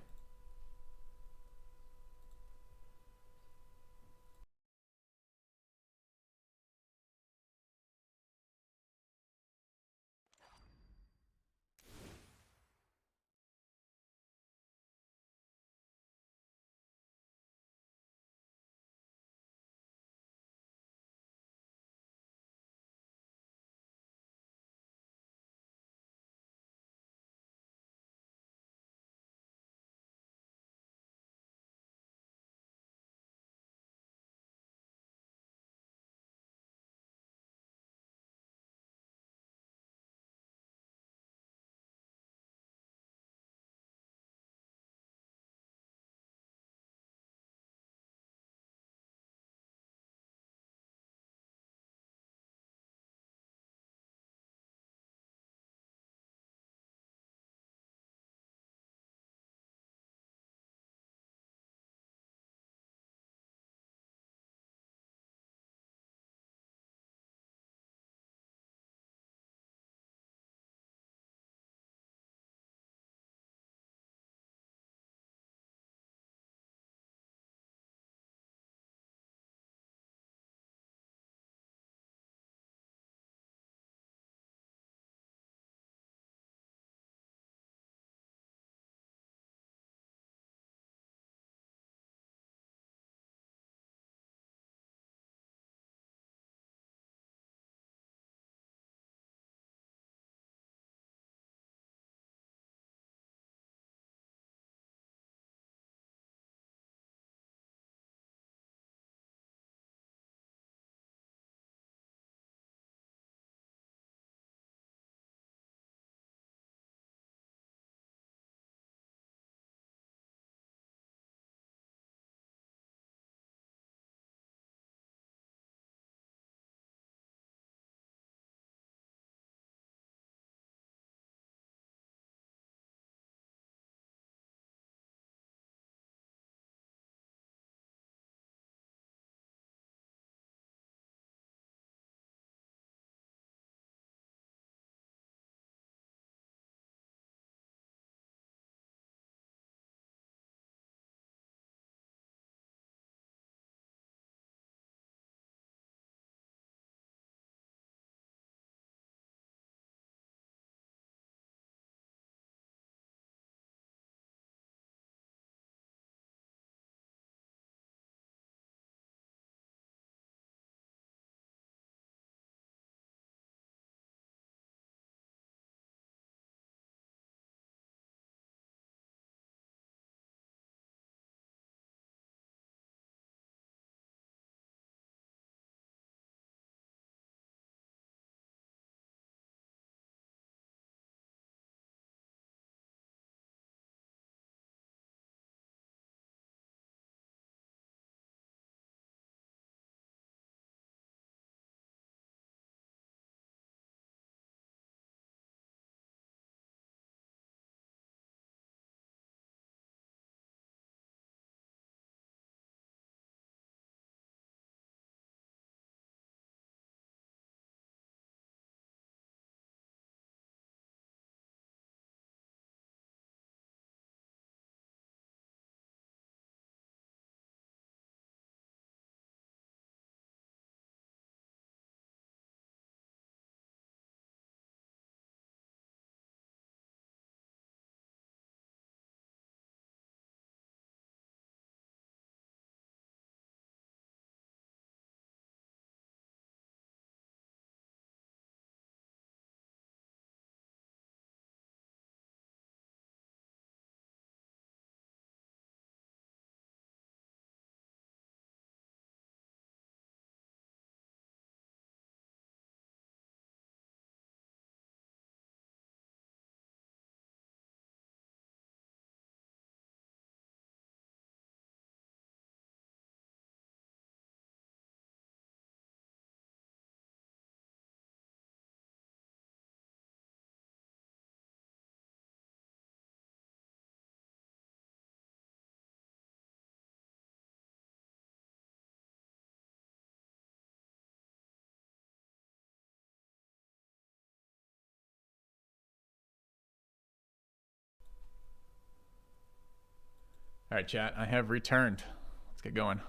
All right, chat. I have returned. Let's get going.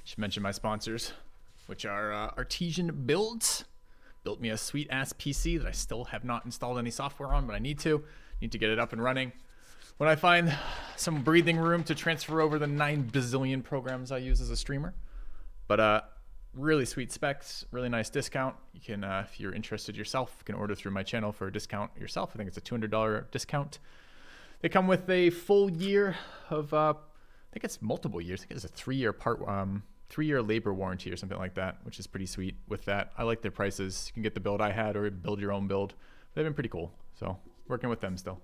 Should mention my sponsors, which are Artesian Builds. Built me a sweet ass PC that I still have not installed any software on, but I need to. Need to get it up and running. When I find some breathing room to transfer over the 9 bazillion programs I use as a streamer. But really sweet specs, really nice discount. You can, if you're interested yourself, you can order through my channel for a discount yourself. I think it's a $200 discount. They come with a full year of, I think it's multiple years. I think it's a 3-year labor warranty or something like that, which is pretty sweet with that. I like their prices. You can get the build I had or build your own build. They've been pretty cool. So working with them still.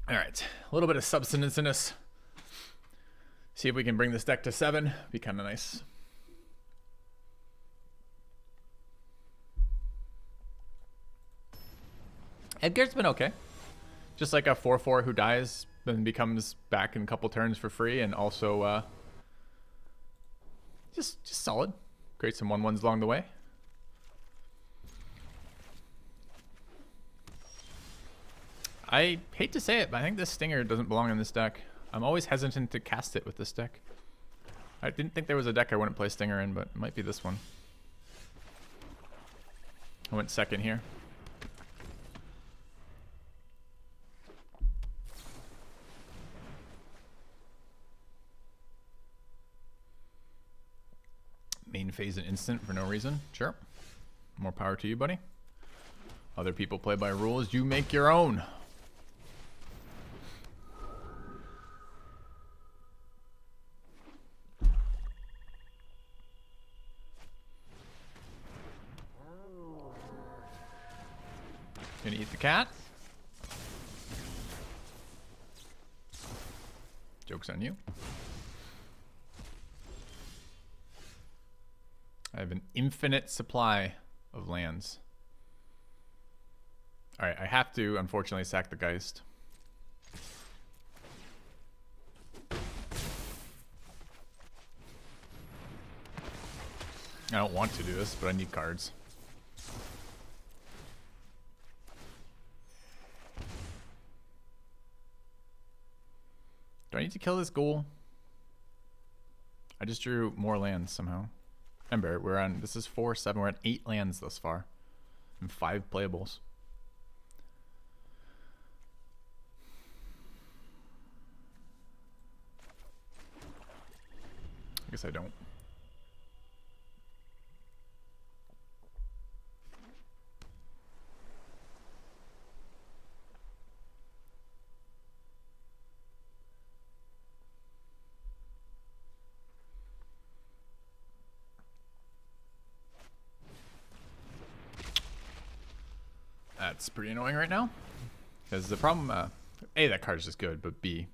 All right, a little bit of substance in this. See if we can bring this deck to 7. Be kind of nice. Edgar's been okay. Just like a 4/4 who dies, then becomes back in a couple turns for free, and also just solid. Create some 1/1s along the way. I hate to say it, but I think this Stinger doesn't belong in this deck. I'm always hesitant to cast it with this deck. I didn't think there was a deck I wouldn't play Stinger in, but it might be this one. I went second here. Main phase an instant for no reason. Sure. More power to you, buddy. Other people play by rules. You make your own. Gonna eat the cat. Joke's on you. I have an infinite supply of lands. Alright, I have to, unfortunately, sack the Geist. I don't want to do this, but I need cards. Do I need to kill this ghoul? I just drew more lands somehow. Remember, we're on, this is 4, 7, we're at 8 lands thus far. And 5 playables. I guess I don't. That's pretty annoying right now. Because the problem, A, that card's just good, but B,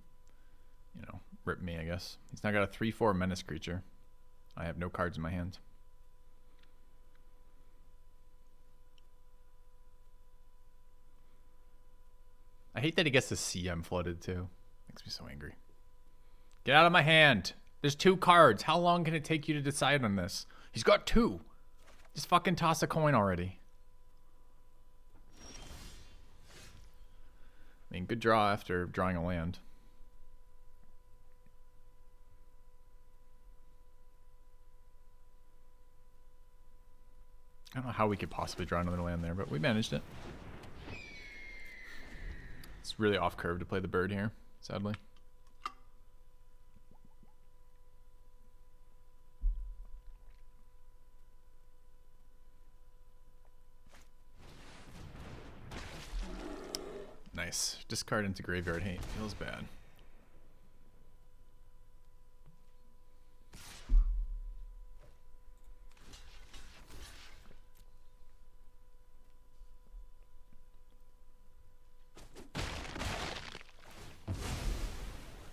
you know, rip me, I guess. He's now got a 3/4 menace creature. I have no cards in my hand. I hate that he gets to see I'm flooded too. Makes me so angry. Get out of my hand. There's 2 cards. How long can it take you to decide on this? He's got 2. Just fucking toss a coin already. I mean, good draw after drawing a land. I don't know how we could possibly draw another land there, but we managed it. It's really off curve to play the bird here, sadly. Nice. Discard into graveyard. Hey, feels bad.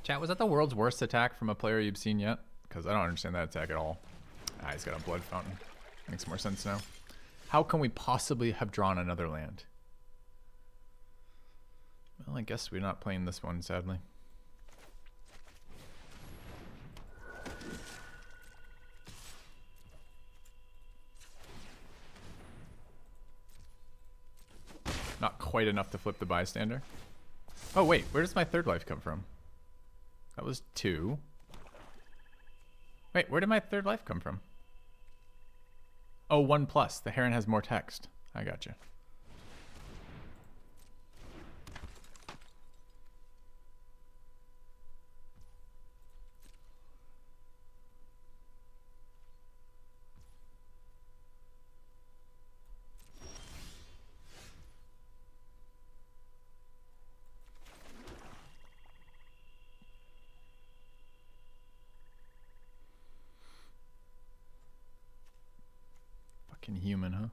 Chat, was that the world's worst attack from a player you've seen yet? Because I don't understand that attack at all. Ah, he's got a blood fountain. Makes more sense now. How can we possibly have drawn another land? Well, I guess we're not playing this one, sadly. Not quite enough to flip the bystander. Oh, wait. Where does my third life come from? That was 2. Wait, where did my third life come from? Oh, 1 plus. The heron has more text. I gotcha. Fucking human, huh?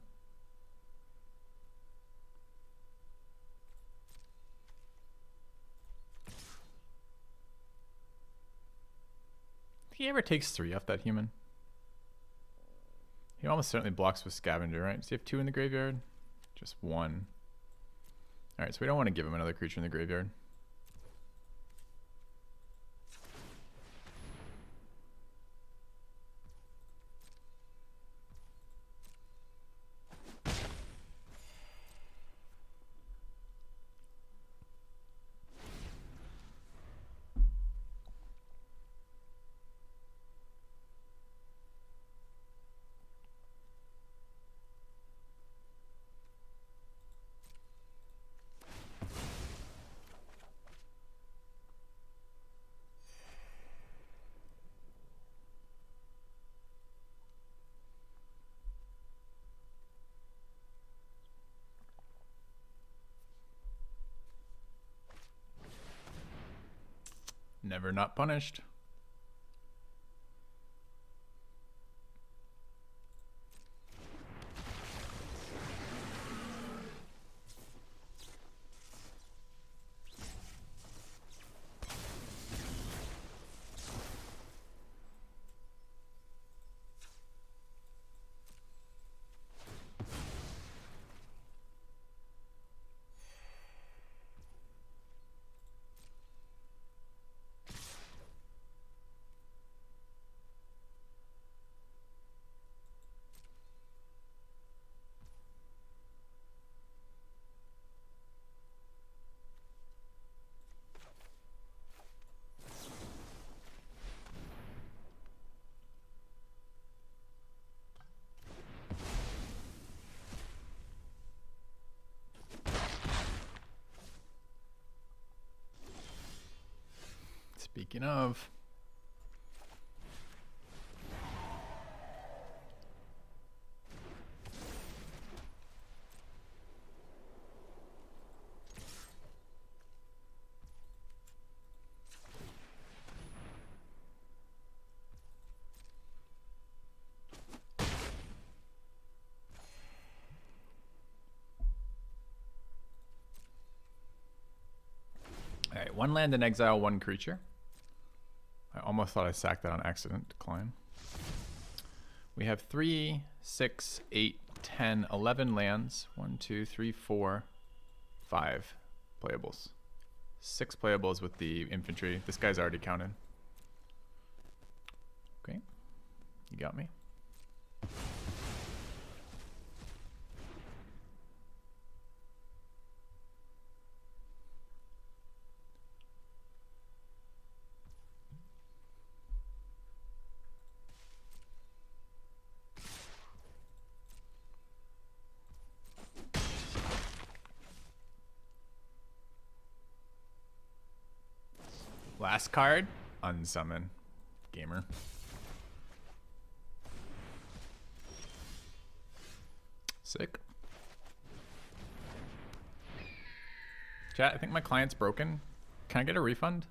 He ever takes 3 off that human? He almost certainly blocks with scavenger, right? Does he have 2 in the graveyard? Just 1. Alright, so we don't want to give him another creature in the graveyard. Never not punished. Speaking of. All right, 1 land and exile 1 creature. I almost thought I sacked that on accident. Decline. We have 3, 6, 8, 10, 11 lands. 1, 2, 3, 4, 5 playables. 6 playables with the infantry. This guy's already counted. Okay. You got me. Last card, unsummon. Gamer. Sick. Chat, I think my client's broken. Can I get a refund?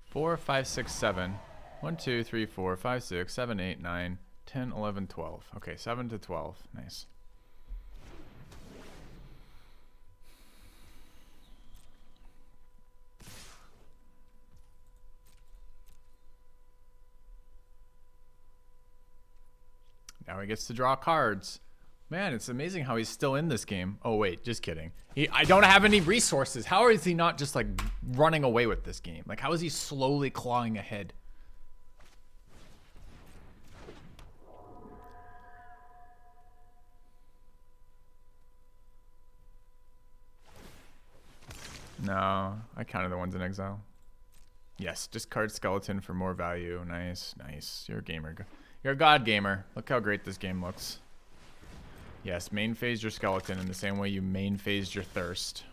Four, 5, 6, 7. 1, 2, 3, 4, 5, 6, 7, 8, 9, 10, 11, 12. Okay, 7 to 12. Nice. Now he gets to draw cards. Man, it's amazing how he's still in this game. Oh, wait, just kidding. I don't have any resources. How is he not just, like, running away with this game? Like, how is he slowly clawing ahead? No, I counted the ones in exile. Yes, discard skeleton for more value. Nice, nice. You're a gamer. You're a god gamer. Look how great this game looks. Yes, main phase your skeleton in the same way you main phased your thirst.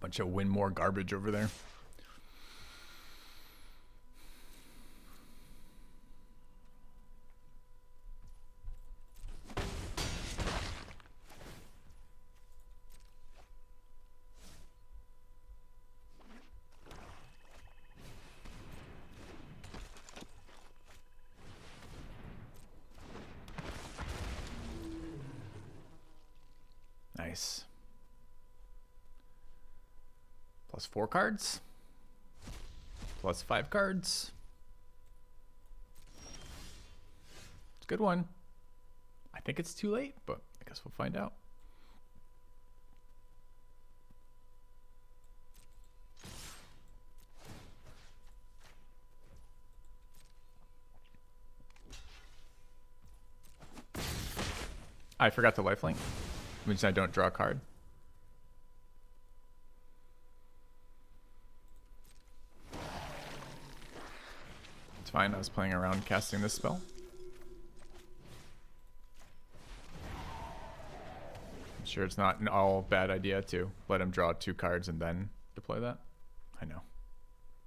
Bunch of win more garbage over there. Nice. Plus 4 cards. Plus 5 cards. It's a good one. I think it's too late, but I guess we'll find out. I forgot to lifelink, which means I don't draw a card. It's fine, I was playing around casting this spell. I'm sure it's not an all bad idea to let him draw 2 cards and then deploy that. I know.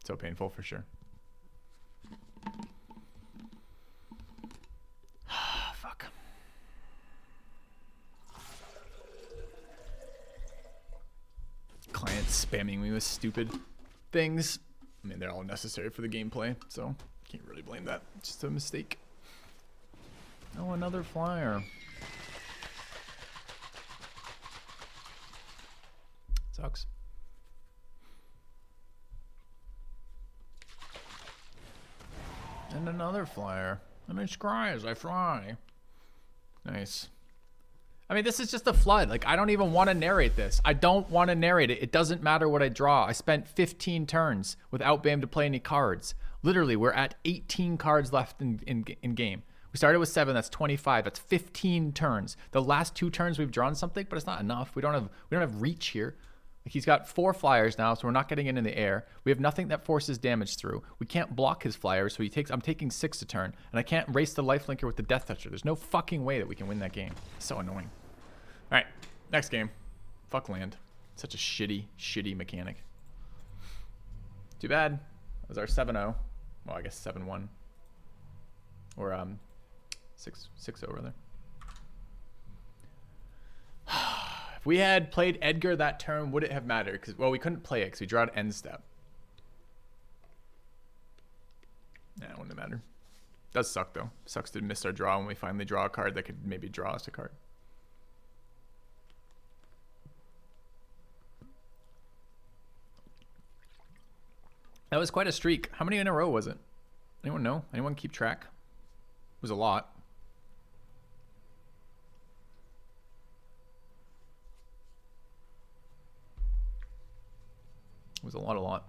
So painful for sure. Fuck. Clients spamming me with stupid things. I mean, they're all necessary for the gameplay, so can't really blame that. It's just a mistake. Oh, another flyer. Sucks. And another flyer. And I scry as I fly. Nice. I mean, this is just a flood. Like, I don't even want to narrate this. I don't want to narrate it. It doesn't matter what I draw. I spent 15 turns without being able to play any cards. Literally, we're at 18 cards left in game. We started with 7. That's 25. That's 15 turns. The last 2 turns we've drawn something, but it's not enough. We don't have reach here. Like, he's got 4 flyers now, so we're not getting in the air. We have nothing that forces damage through. We can't block his flyers, so I'm taking 6 a turn, and I can't race the lifelinker with the Death Toucher. There's no fucking way that we can win that game. It's so annoying. All right, next game. Fuck land. Such a shitty mechanic. Too bad. That was our 7-0. Well, I guess 7-1. Or 6-0 rather. If we had played Edgar that turn, would it have mattered? Because, well, we couldn't play it because we drew at end step. Nah, it wouldn't have mattered. Does suck though. Sucks to miss our draw when we finally draw a card that could maybe draw us a card. That was quite a streak. How many in a row was it? Anyone know? Anyone keep track? It was a lot. It was a lot.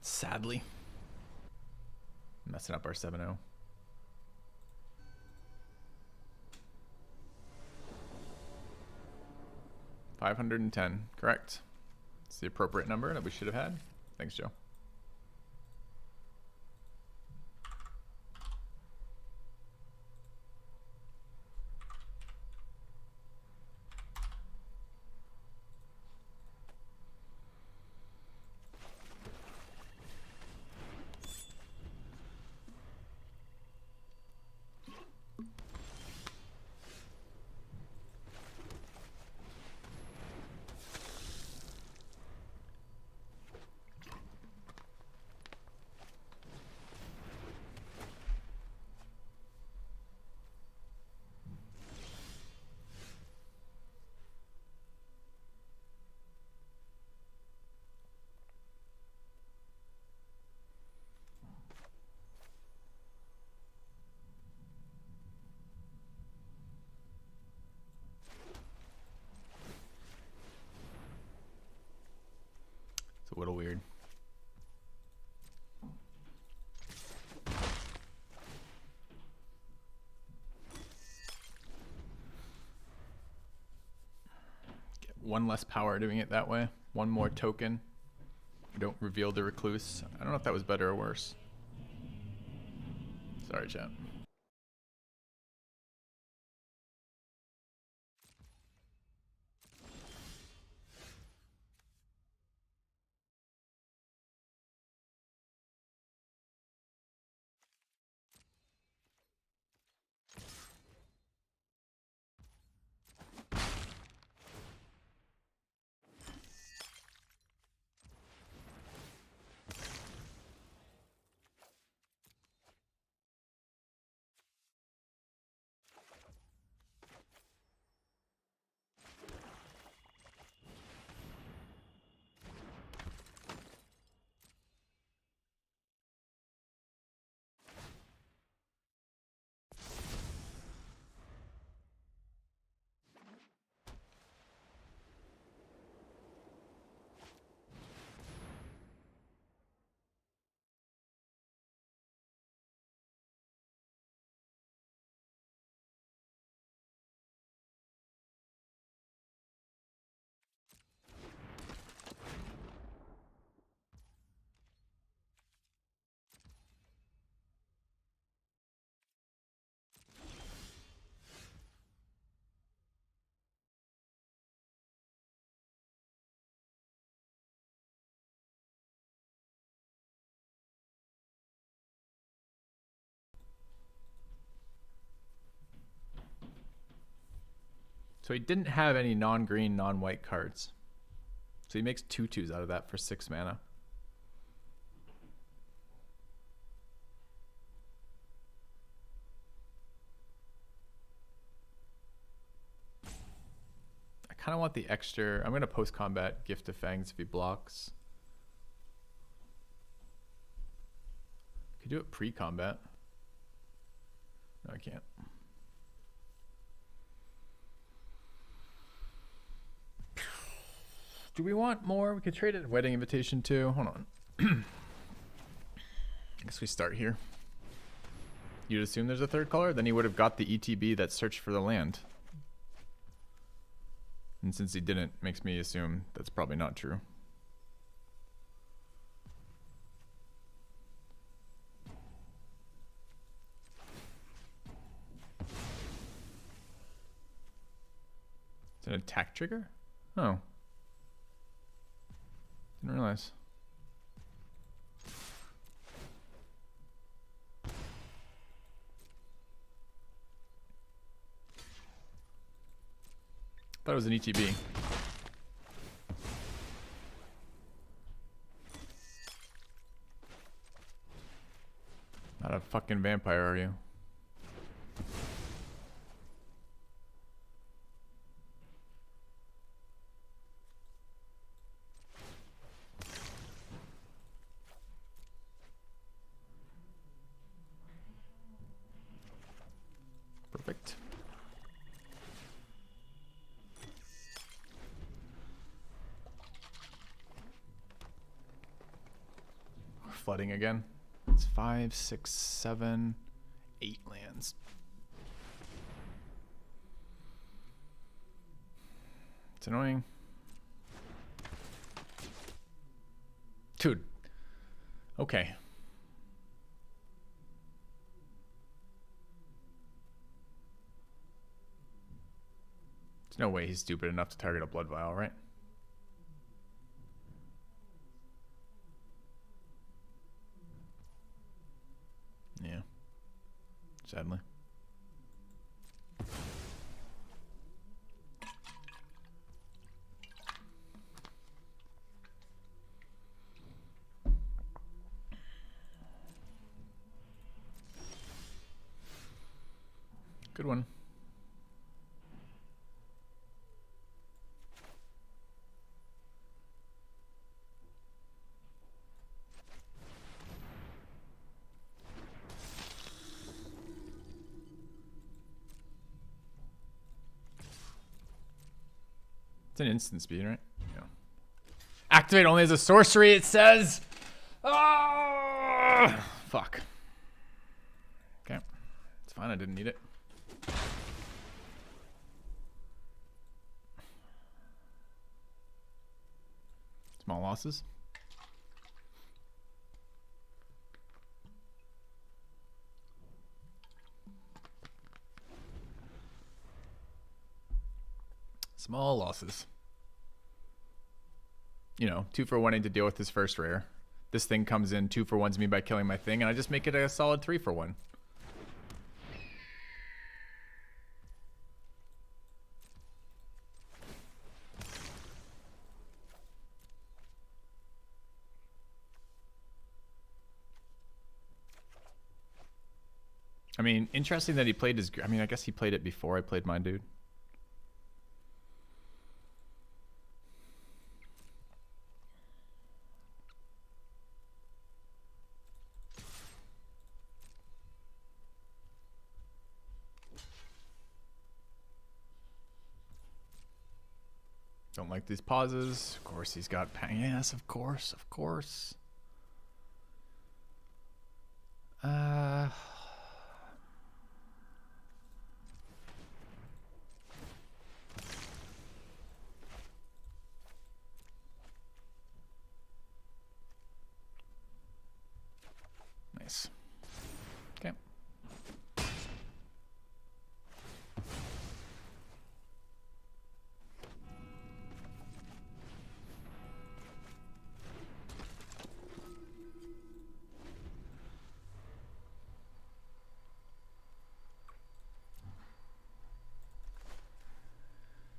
Sadly. Messing up our 7-0. $510, correct. It's the appropriate number that we should have had. Thanks, Joe. one less power doing it that way. One more token. You don't reveal the recluse. I don't know if that was better or worse. Sorry, chat. So he didn't have any non-green, non-white cards. So he makes 2/2s out of that for 6 mana. I kind of want the extra. I'm going to post-combat Gift of Fangs if he blocks. Could do it pre-combat. No, I can't. Do we want more? We could trade it. Wedding invitation too. Hold on. I guess we start here. You'd assume there's a third color? Then he would have got the ETB that searched for the land. And since he didn't, makes me assume that's probably not true. It's an attack trigger? Oh. Didn't realize. Thought it was an ETB. Not a fucking vampire, are you? Perfect. Flooding again. It's 5, 6, 7, 8 lands. It's annoying. Dude. Okay. There's no way he's stupid enough to target a blood vial, right? Yeah. Sadly. Good one. It's an instant speed, right? Yeah. Activate only as a sorcery, it says. Oh, fuck. Okay. It's fine, I didn't need it. losses. Small losses. You know, 2 for 1 to deal with this first rare. This thing comes in, 2 for 1's me by killing my thing, and I just make it a solid 3 for 1. I mean, interesting that he played his... I mean, I guess he played it before I played my dude. Don't like these pauses. Of course, he's got... Yes, of course, of course. Nice. Okay.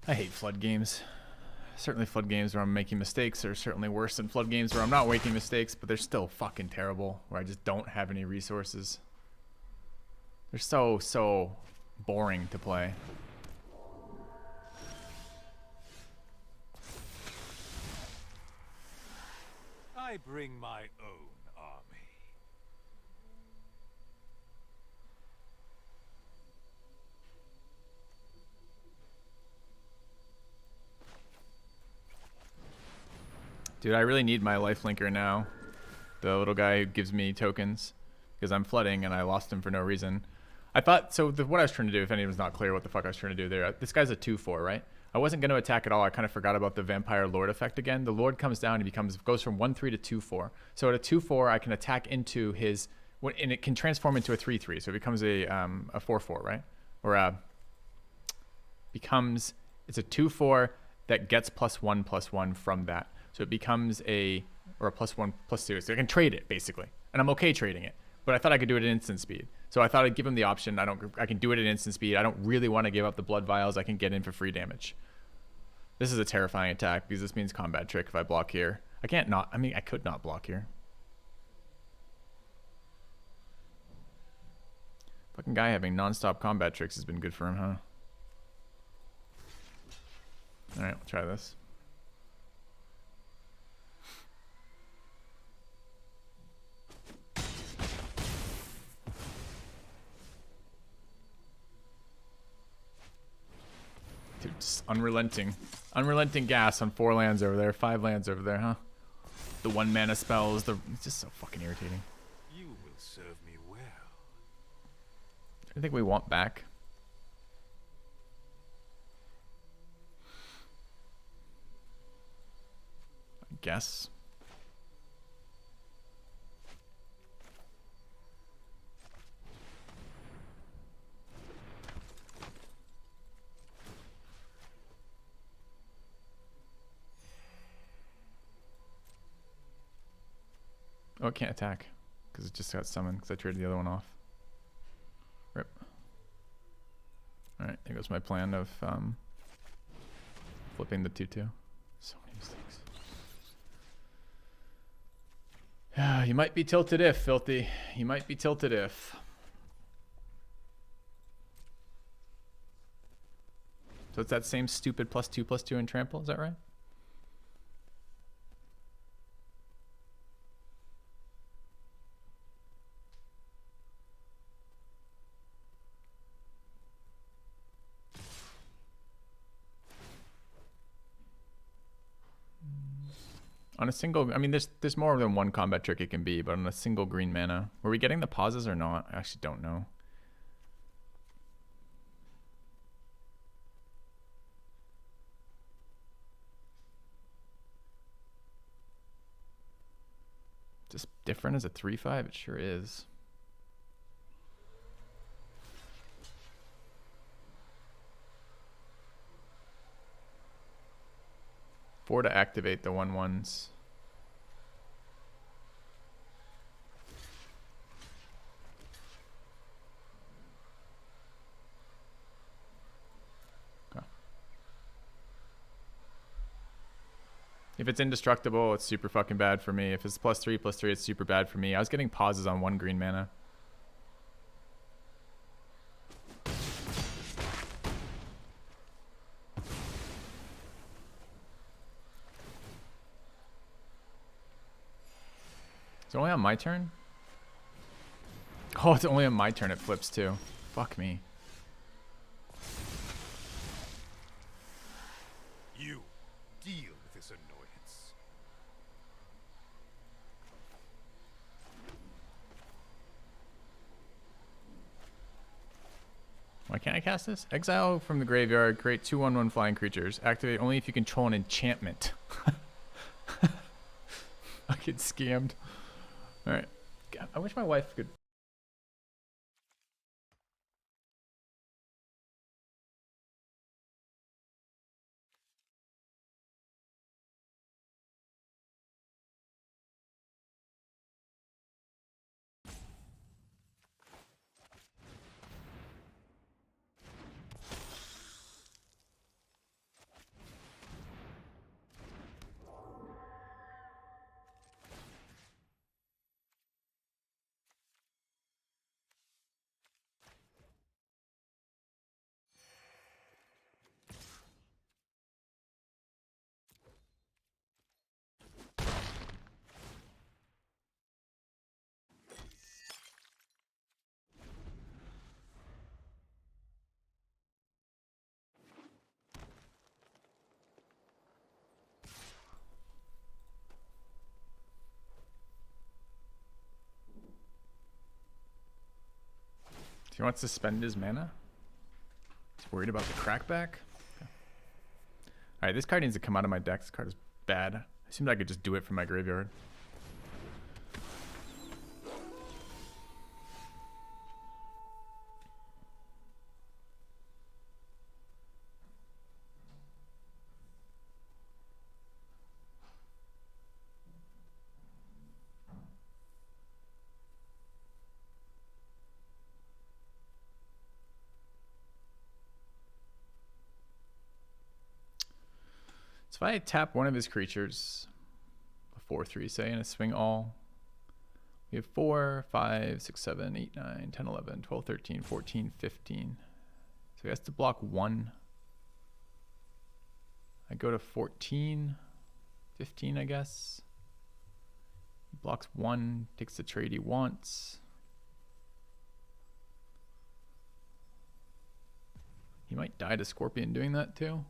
I hate flood games. Certainly flood games where I'm making mistakes are certainly worse than flood games where I'm not making mistakes, but they're still fucking terrible, where I just don't have any resources. They're so boring to play. I bring my own army. Dude, I really need my lifelinker now. The little guy who gives me tokens. Because I'm flooding and I lost him for no reason. I thought, so what I was trying to do, if anyone's not clear what the fuck I was trying to do there. This guy's a 2/4, right? I wasn't going to attack at all. I kind of forgot about the Vampire Lord effect again. The Lord comes down and goes from 1/3 to 2/4. So at a 2/4, I can attack into his, and it can transform into a 3/3. So it becomes a 4/4, right? Or it's a 2/4 that gets +1/+1 from that. So it becomes a +1/+2. So I can trade it basically, and I'm okay trading it. But I thought I could do it at instant speed. So I thought I'd give him the option. I can do it at instant speed. I don't really want to give up the blood vials. I can get in for free damage. This is a terrifying attack because this means combat trick if I block here. I can't not. I mean, I could not block here. Fucking guy having non-stop combat tricks has been good for him, huh? All right, we'll try this. Dude, just unrelenting gas on 4 lands over there, 5 lands over there, huh? The 1 mana spells, it's just so fucking irritating. You will serve me well. Anything we want back? I guess. Oh, it can't attack because it just got summoned because I traded the other one off. Rip. Alright, there goes my plan of flipping the 2/2. So many mistakes. Yeah, you might be tilted if, Filthy. You might be tilted if. So it's that same stupid +2/+2 in trample, is that right? On a single, I mean, there's more than one combat trick it can be, but on a single green mana. Were we getting the pauses or not? I actually don't know. Just different as a 3/5? It sure is. 4 to activate the 1/1s. If it's indestructible, it's super fucking bad for me. If it's +3/+3, it's super bad for me. I was getting pauses on 1 green mana. Is it only on my turn? Oh, it's only on my turn it flips too. Fuck me. You deal with this annoyance. Why can't I cast this? Exile from the graveyard, create 2/1/1 flying creatures. Activate only if you control an enchantment. I get scammed. Alright. I wish my wife could. He wants to spend his mana? He's worried about the crackback? Okay. Alright, this card needs to come out of my deck. This card is bad. I assumed I could just do it from my graveyard. So if I tap one of his creatures, a 4/3 say, and a swing all, we have 4, 5, 6, 7, 8, 9, 10, 11, 12, 13, 14, 15. So he has to block 1. I go to 14, 15, I guess. He blocks 1, takes the trade he wants. He might die to Scorpion doing that too.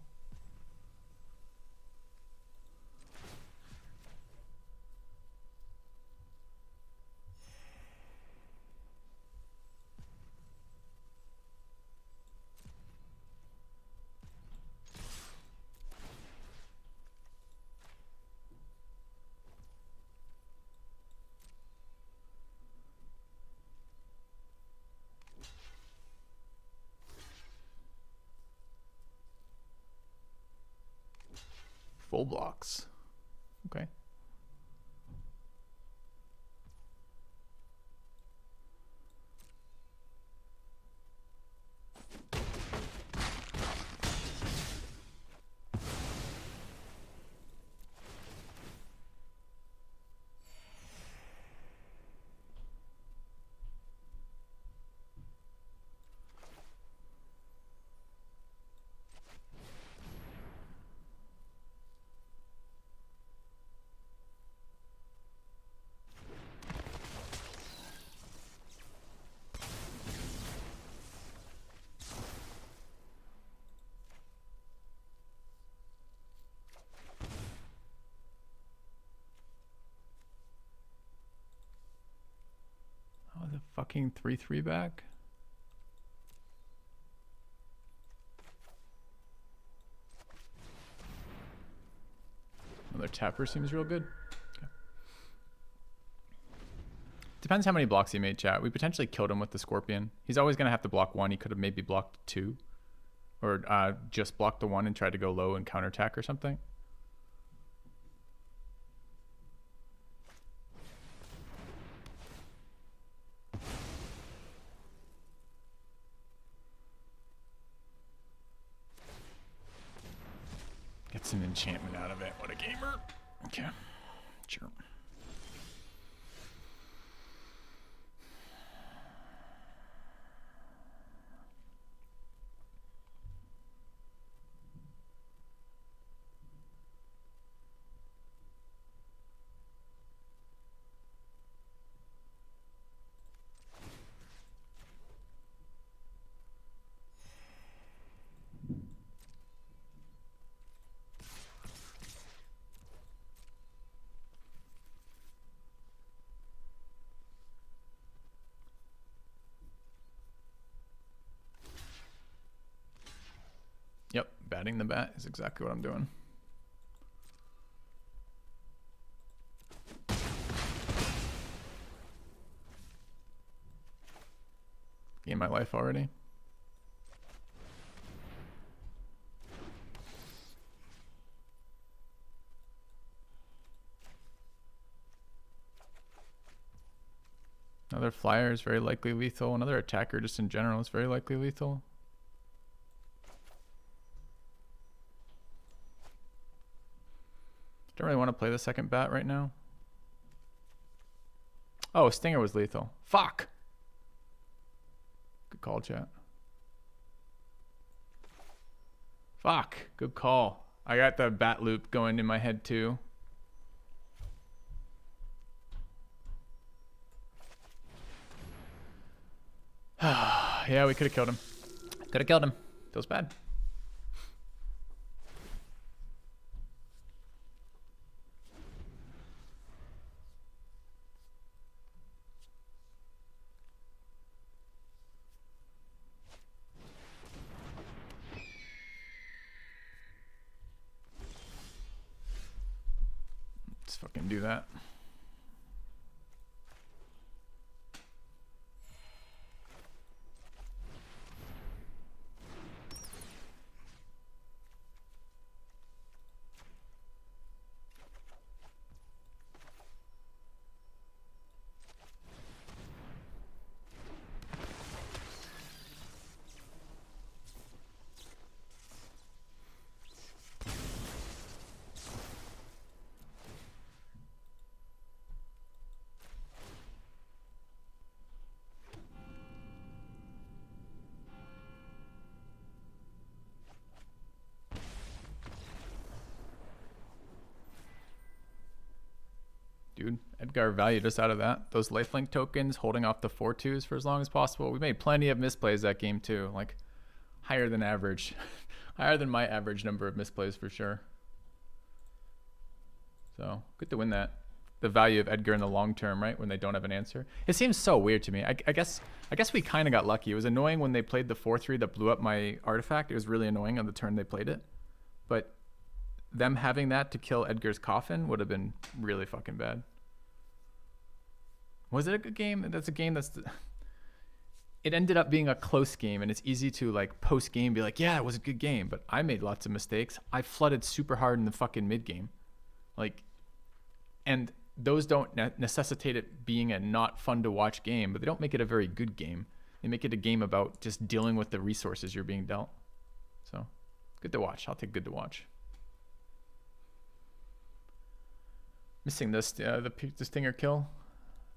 Full blocks. Okay. Oh, the fucking 3/3 back. Another tapper seems real good. Okay. Depends how many blocks he made, chat. We potentially killed him with the Scorpion. He's always going to have to block one. He could have maybe blocked two. Or just blocked the one and tried to go low and counterattack or something. Get some enchantment out of it. What a gamer. Okay. Sure. Yep, batting the bat is exactly what I'm doing. Gain my life already. Another flyer is very likely lethal. Another attacker just in general is very likely lethal. Don't really want to play the second bat right now. Oh, Stinger was lethal. Fuck! Good call, chat. Fuck. Good call. I got the bat loop going in my head too. Yeah, we could have killed him. Could have killed him. Feels bad. Let's fucking do that. Dude, Edgar valued us out of that. Those lifelink tokens, holding off the 4-2s for as long as possible. We made plenty of misplays that game too. Like, higher than average. Higher than my average number of misplays for sure. So, good to win that. The value of Edgar in the long term, right? When they don't have an answer. It seems so weird to me. I guess we kind of got lucky. It was annoying when they played the 4-3 that blew up my artifact. It was really annoying on the turn they played it. But them having that to kill Edgar's coffin would have been really fucking bad. Was it a good game? That's a game that's... It ended up being a close game, and it's easy to, like, post-game be like, yeah, it was a good game, but I made lots of mistakes. I flooded super hard in the fucking mid-game. Like, and those don't necessitate it being a not fun-to-watch game, but they don't make it a very good game. They make it a game about just dealing with the resources you're being dealt. So, good to watch. I'll take good to watch. Missing this, the Stinger kill.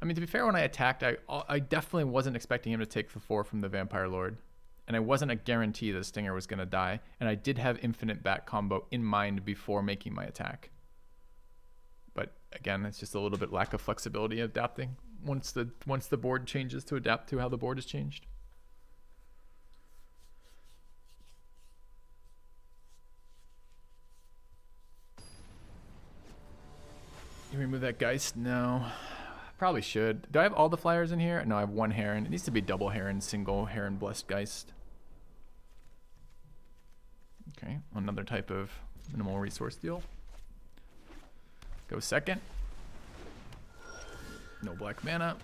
I mean, to be fair, when I attacked, I definitely wasn't expecting him to take the 4 from the Vampire Lord. And I wasn't a guarantee that Stinger was going to die. And I did have infinite bat combo in mind before making my attack. But again, it's just a little bit lack of flexibility adapting once the board changes to adapt to how the board has changed. You remove that Geist? No. Probably should. Do I have all the flyers in here? No, I have one Heron. It needs to be double Heron, single Heron Blessed Geist. Okay, another type of minimal resource deal. Go second. No black mana.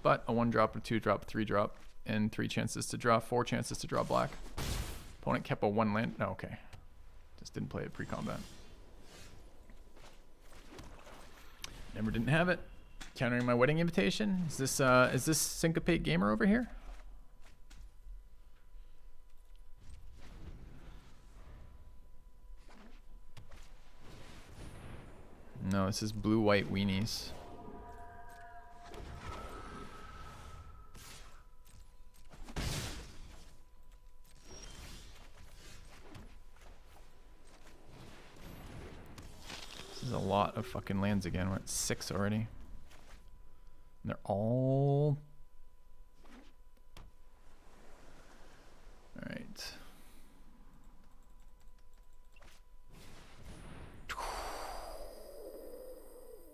but a 1-drop, a 2-drop, 3-drop, and 3 chances to draw, 4 chances to draw black. Opponent kept a 1 land. No, okay. Just didn't play it pre-combat. Never didn't have it. Countering my wedding invitation. Is this Syncopate Gamer over here? No, this is blue-white weenies. This is a lot of fucking lands again. We're at 6 already. And they're all... Alright.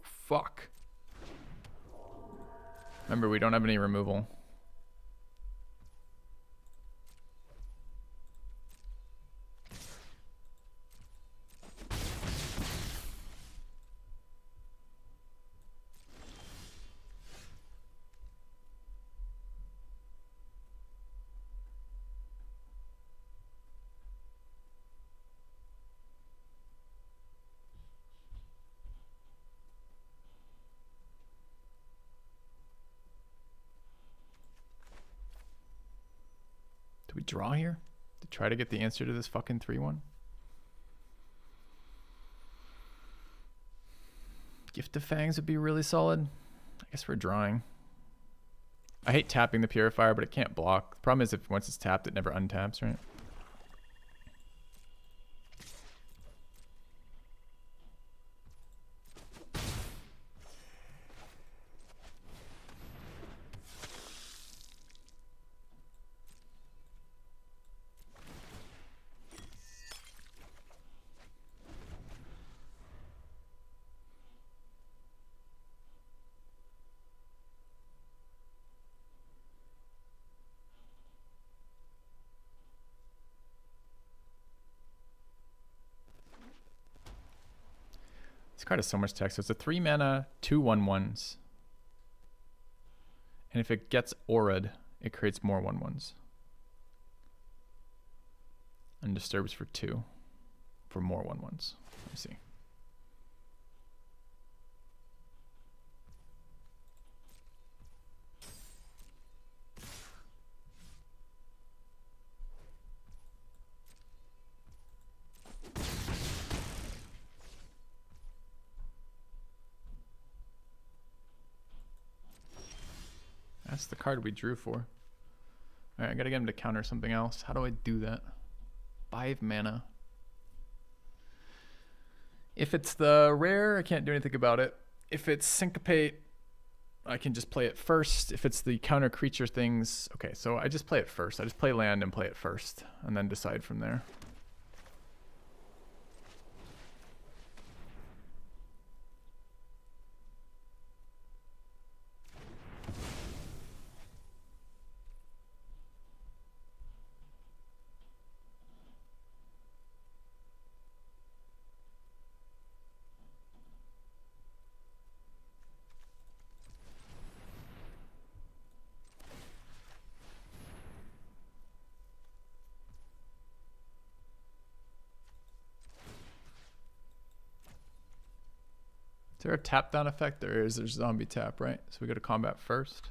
Fuck. Remember, we don't have any removal. We draw here to try to get the answer to this fucking 3-1. Gift of Fangs would be really solid. I guess we're drawing. I hate tapping the Purifier, but it can't block. The problem is if once it's tapped, it never untaps, right? This card has so much text. So it's a 3-mana, 2/1/1s. And if it gets aura'd, it creates more 1/1s. And disturbs for 2 for more 1/1s. Let me see. That's the card we drew for. Alright, I gotta get him to counter something else. How do I do that? 5 mana. If it's the rare, I can't do anything about it. If it's Syncopate, I can just play it first. If it's the counter creature things, okay, so I just play it first. I just play land and play it first, and then decide from there. Is there a tap down effect or is there zombie tap, right? So we go to combat first.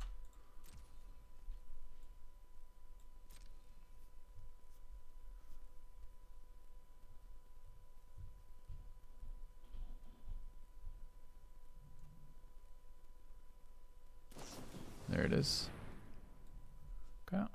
There it is. Okay.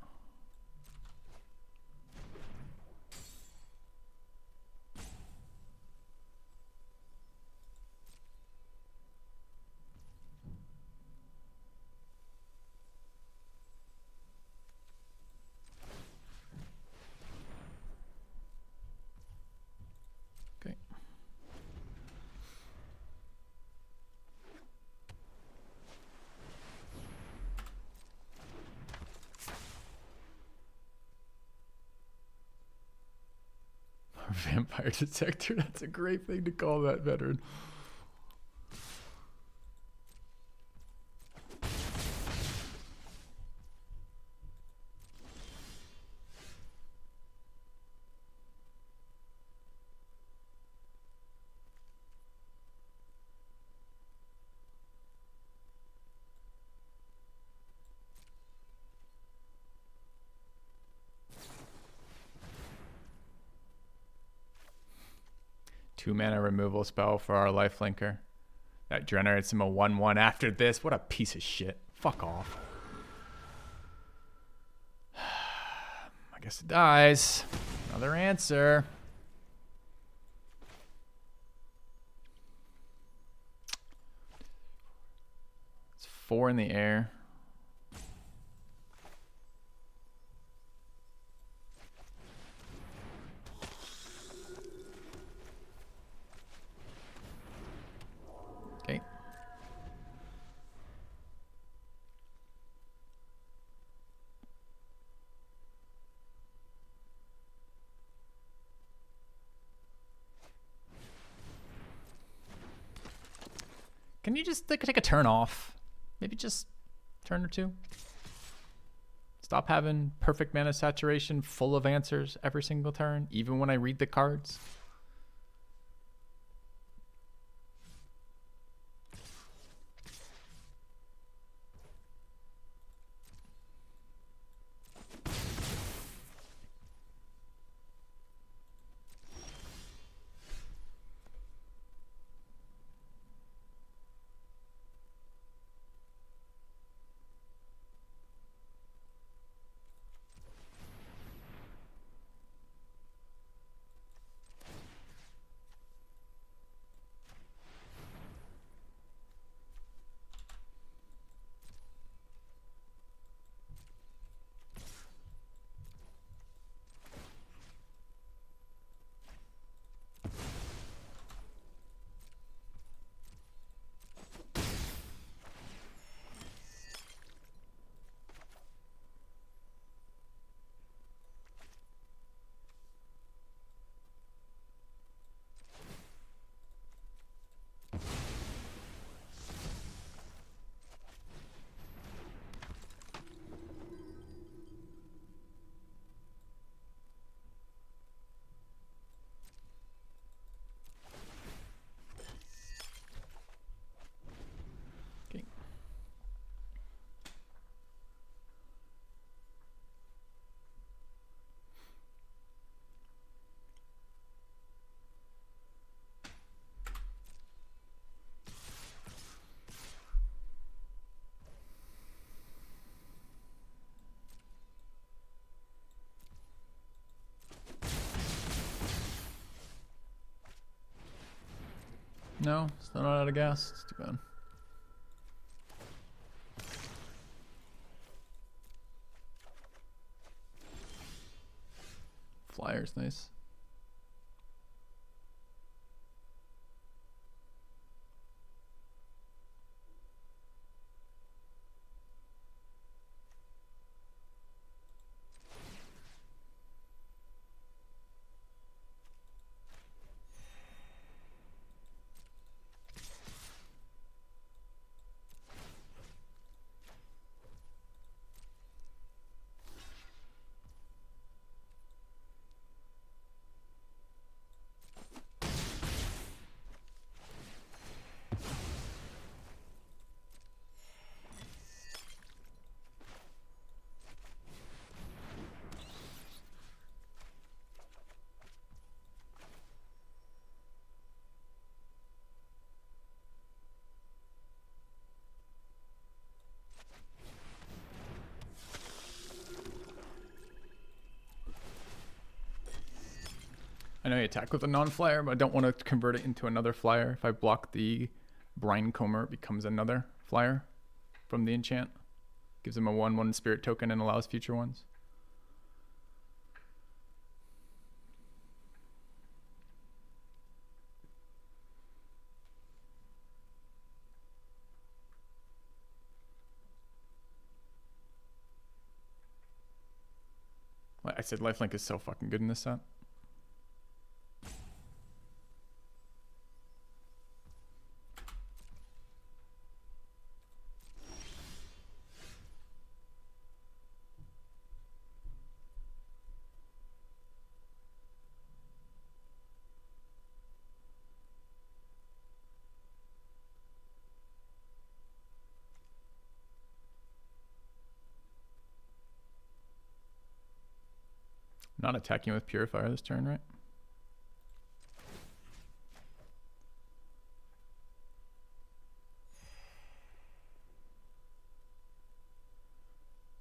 Vampire detector. That's a great thing to call that, veteran. 2-mana removal spell for our Lifelinker. That generates him a 1/1 after this. What a piece of shit. Fuck off. I guess it dies. Another answer. It's 4 in the air. Okay. Can you just take a turn off? Maybe just turn or two? Stop having perfect mana saturation full of answers every single turn, even when I read the cards. No, still not out of gas. It's too bad. Flyer's nice. I know you attack with a non-flyer, but I don't want to convert it into another flyer. If I block the Brine-Comber, it becomes another flyer from the enchant. Gives him a 1/1 spirit token and allows future ones. Like I said, Lifelink is so fucking good in this set. Not attacking with Purifier this turn, right?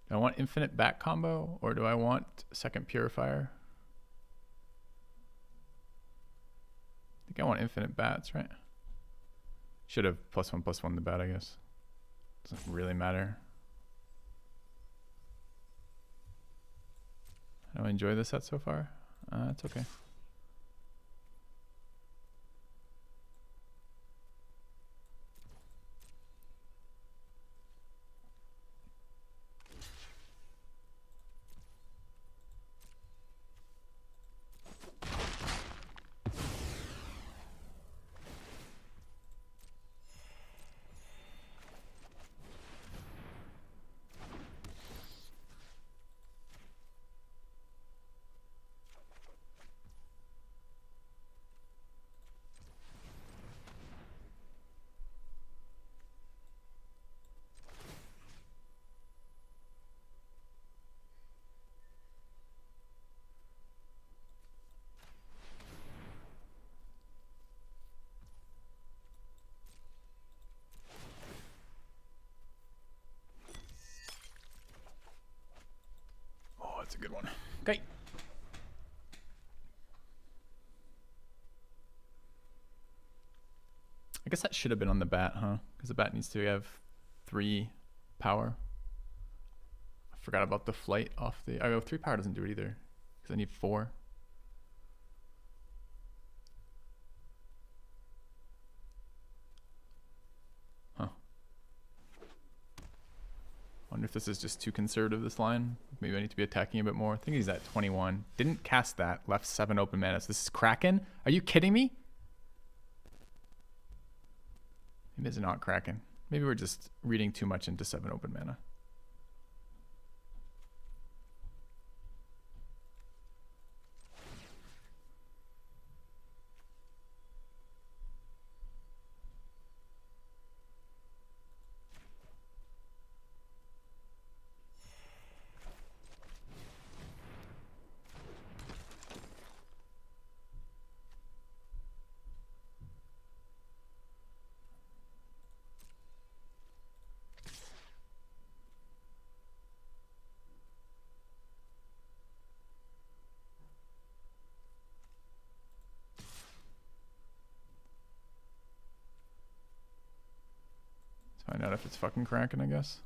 Do I want infinite bat combo or do I want second purifier? I think I want infinite bats, right? Should have +1/+1 the bat, I guess. Doesn't really matter. How do I enjoy this set so far? It's okay. That's a good one. Okay. I guess that should have been on the bat, huh? Because the bat needs to have 3 power. I forgot about the flight off the... Oh, 3 power doesn't do it either. Because I need 4. Wonder if this is just too conservative, this line. Maybe I need to be attacking a bit more. I think he's at 21. Didn't cast that. Left 7 open mana. So this is Kraken? Are you kidding me? Maybe it's not Kraken. Maybe we're just reading too much into 7 open mana. Find out if it's fucking Kraken, I guess.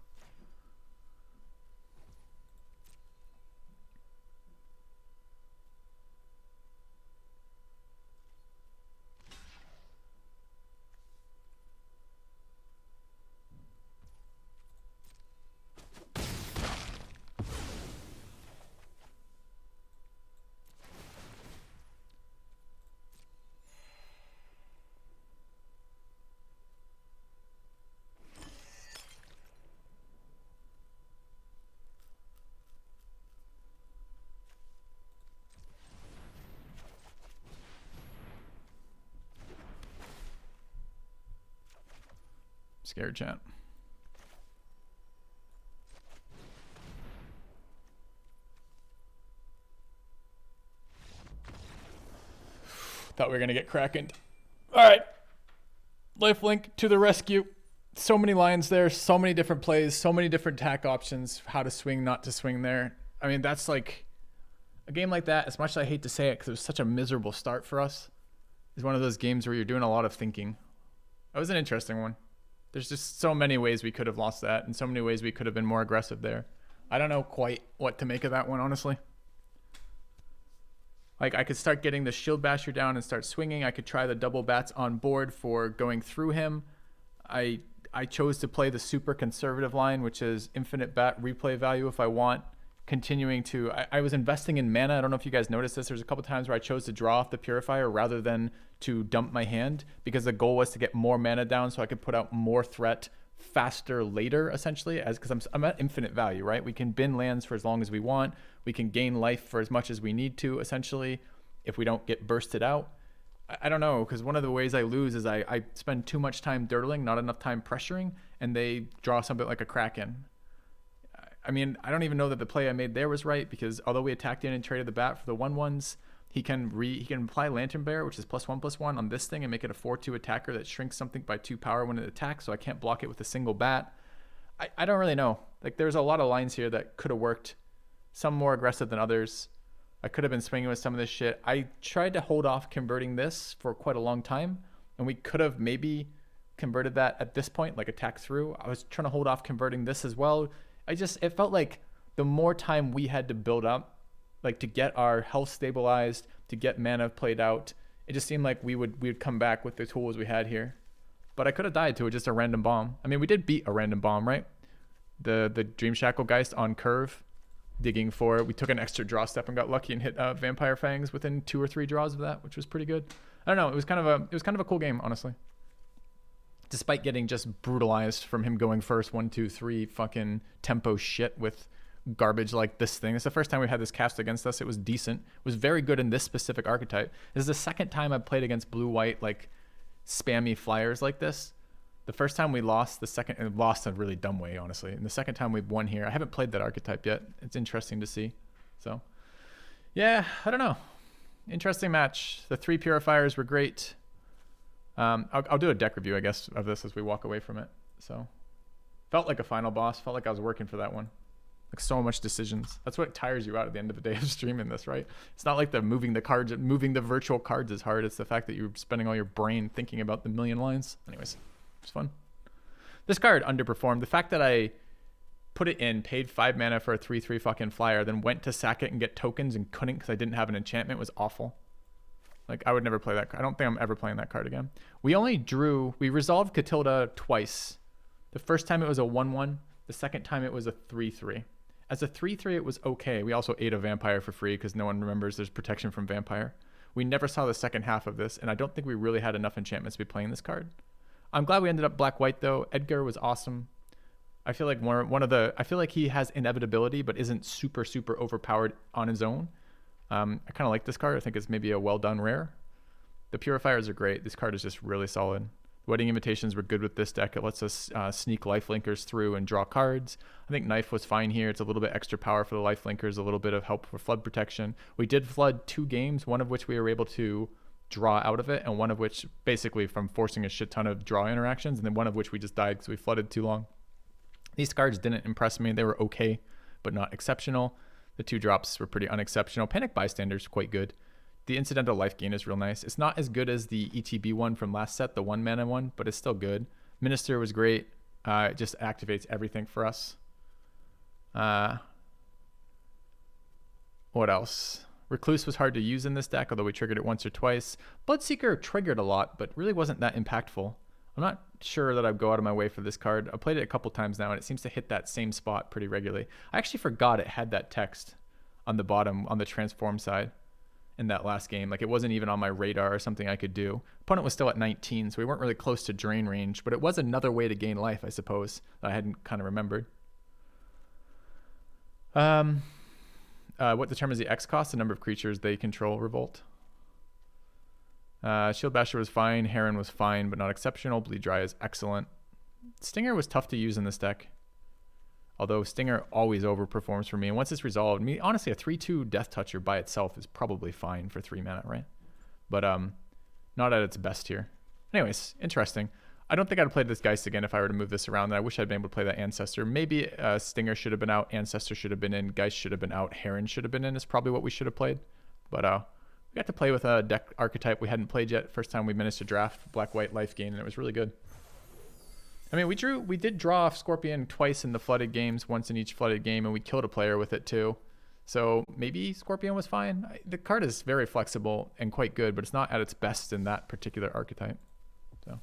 Scared, chat. Thought we were gonna get Krakened. All right, Lifelink to the rescue. So many lines there, so many different plays, so many different attack options, how to swing, not to swing there. I mean, that's like a game like that, as much as I hate to say it because it was such a miserable start for us, is one of those games where you're doing a lot of thinking. That was an interesting one. There's just so many ways we could have lost that and so many ways we could have been more aggressive there. I don't know quite what to make of that one, honestly. Like, I could start getting the Shield Basher down and start swinging. I could try the double bats on board for going through him. I chose to play the super conservative line, which is infinite bat replay value if I want. Continuing to... I was investing in mana. I don't know if you guys noticed this. There's a couple times where I chose to draw off the Purifier rather than to dump my hand because the goal was to get more mana down so I could put out more threat faster later, essentially, as because I'm at infinite value, right? We can bin lands for as long as we want. We can gain life for as much as we need to, essentially, if we don't get bursted out. I don't know, because one of the ways I lose is I spend too much time dirtling, not enough time pressuring, and they draw something like a Kraken. I mean, I don't even know that the play I made there was right, because although we attacked in and traded the bat for the 1/1s, he can apply Lantern Bearer, which is +1/+1 on this thing and make it a 4/2 attacker that shrinks something by 2 power when it attacks, so I can't block it with a single bat. I don't really know. Like there's a lot of lines here that could have worked. Some more aggressive than others. I could have been swinging with some of this shit. I tried to hold off converting this for quite a long time, and we could have maybe converted that at this point, like attack through. I was trying to hold off converting this as well. It felt like the more time we had to build up, like to get our health stabilized, to get mana played out, it just seemed like we would come back with the tools we had here. But I could have died to just a random bomb. I mean, we did beat a random bomb, right? The Dream Shackle Geist on curve, digging for it. We took an extra draw step and got lucky and hit Vampire Fangs within 2 or 3 draws of that, which was pretty good. I don't know. It was kind of a cool game, honestly. Despite getting just brutalized from him going first 1, 2, 3 fucking tempo shit with garbage like this thing. It's the first time we had this cast against us. It was decent. It was very good in this specific archetype. This is the second time I've played against blue-white like spammy flyers like this. The first time we lost, lost in a really dumb way, honestly. And the second time we've won here, I haven't played that archetype yet. It's interesting to see. So, yeah, I don't know. Interesting match. The 3 purifiers were great. I'll do a deck review, I guess, of this as we walk away from it. So, felt like a final boss. Felt like I was working for that one. Like so much decisions. That's what tires you out at the end of the day of streaming this, right? It's not like moving the virtual cards is hard. It's the fact that you're spending all your brain thinking about the million lines. Anyways. It's fun. This card underperformed. The fact that I put it in, paid 5 mana for a 3/3 fucking flyer, then went to sack it and get tokens and couldn't because I didn't have an enchantment was awful. Like, I would never play that card. I don't think I'm ever playing that card again. We resolved Catilda twice. The first time it was a 1/1. The second time it was a 3/3. As a 3/3, it was okay. We also ate a vampire for free because no one remembers there's protection from vampire. We never saw the second half of this, and I don't think we really had enough enchantments to be playing this card. I'm glad we ended up black-white though. Edgar was awesome. I feel like I feel like he has inevitability, but isn't super overpowered on his own. I kind of like this card. I think it's maybe a well-done rare. The purifiers are great. This card is just really solid. Wedding Invitations were good with this deck. It lets us sneak Lifelinkers through and draw cards. I think Knife was fine here. It's a little bit extra power for the Lifelinkers, a little bit of help for flood protection. We did flood 2 games, one of which we were able to draw out of it, and one of which basically from forcing a shit ton of draw interactions, and then one of which we just died because we flooded too long. These cards didn't impress me. They were okay, but not exceptional. The 2 drops were pretty unexceptional. Panic Bystander's quite good. The incidental life gain is real nice. It's not as good as the ETB one from last set, the 1 mana one, but it's still good. Minister was great. It just activates everything for us. What else? Recluse was hard to use in this deck, although we triggered it once or twice. Bloodseeker triggered a lot, but really wasn't that impactful. I'm not sure that I'd go out of my way for this card. I played it a couple times now, and it seems to hit that same spot pretty regularly. I actually forgot it had that text on the bottom, on the transform side in that last game. Like, it wasn't even on my radar or something I could do. Opponent was still at 19, so we weren't really close to drain range, but it was another way to gain life, I suppose, that I hadn't kind of remembered. What determines the X cost? The number of creatures they control revolt. Shield Basher was fine. Heron was fine, but not exceptional. Bleed Dry is excellent. Stinger was tough to use in this deck, although Stinger always overperforms for me. And once it's resolved, honestly, a 3/2 Death Toucher by itself is probably fine for 3 mana, right? But not at its best here. Anyways, interesting. I don't think I'd play this Geist again if I were to move this around. I wish I'd been able to play that Ancestor. Maybe Stinger should have been out. Ancestor should have been in. Geist should have been out. Heron should have been in is probably what we should have played. But we got to play with a deck archetype we hadn't played yet. First time we managed to draft black-white life gain, and it was really good. I mean, we did draw off Scorpion twice in the flooded games, once in each flooded game, and we killed a player with it too. So maybe Scorpion was fine. The card is very flexible and quite good, but it's not at its best in that particular archetype. So.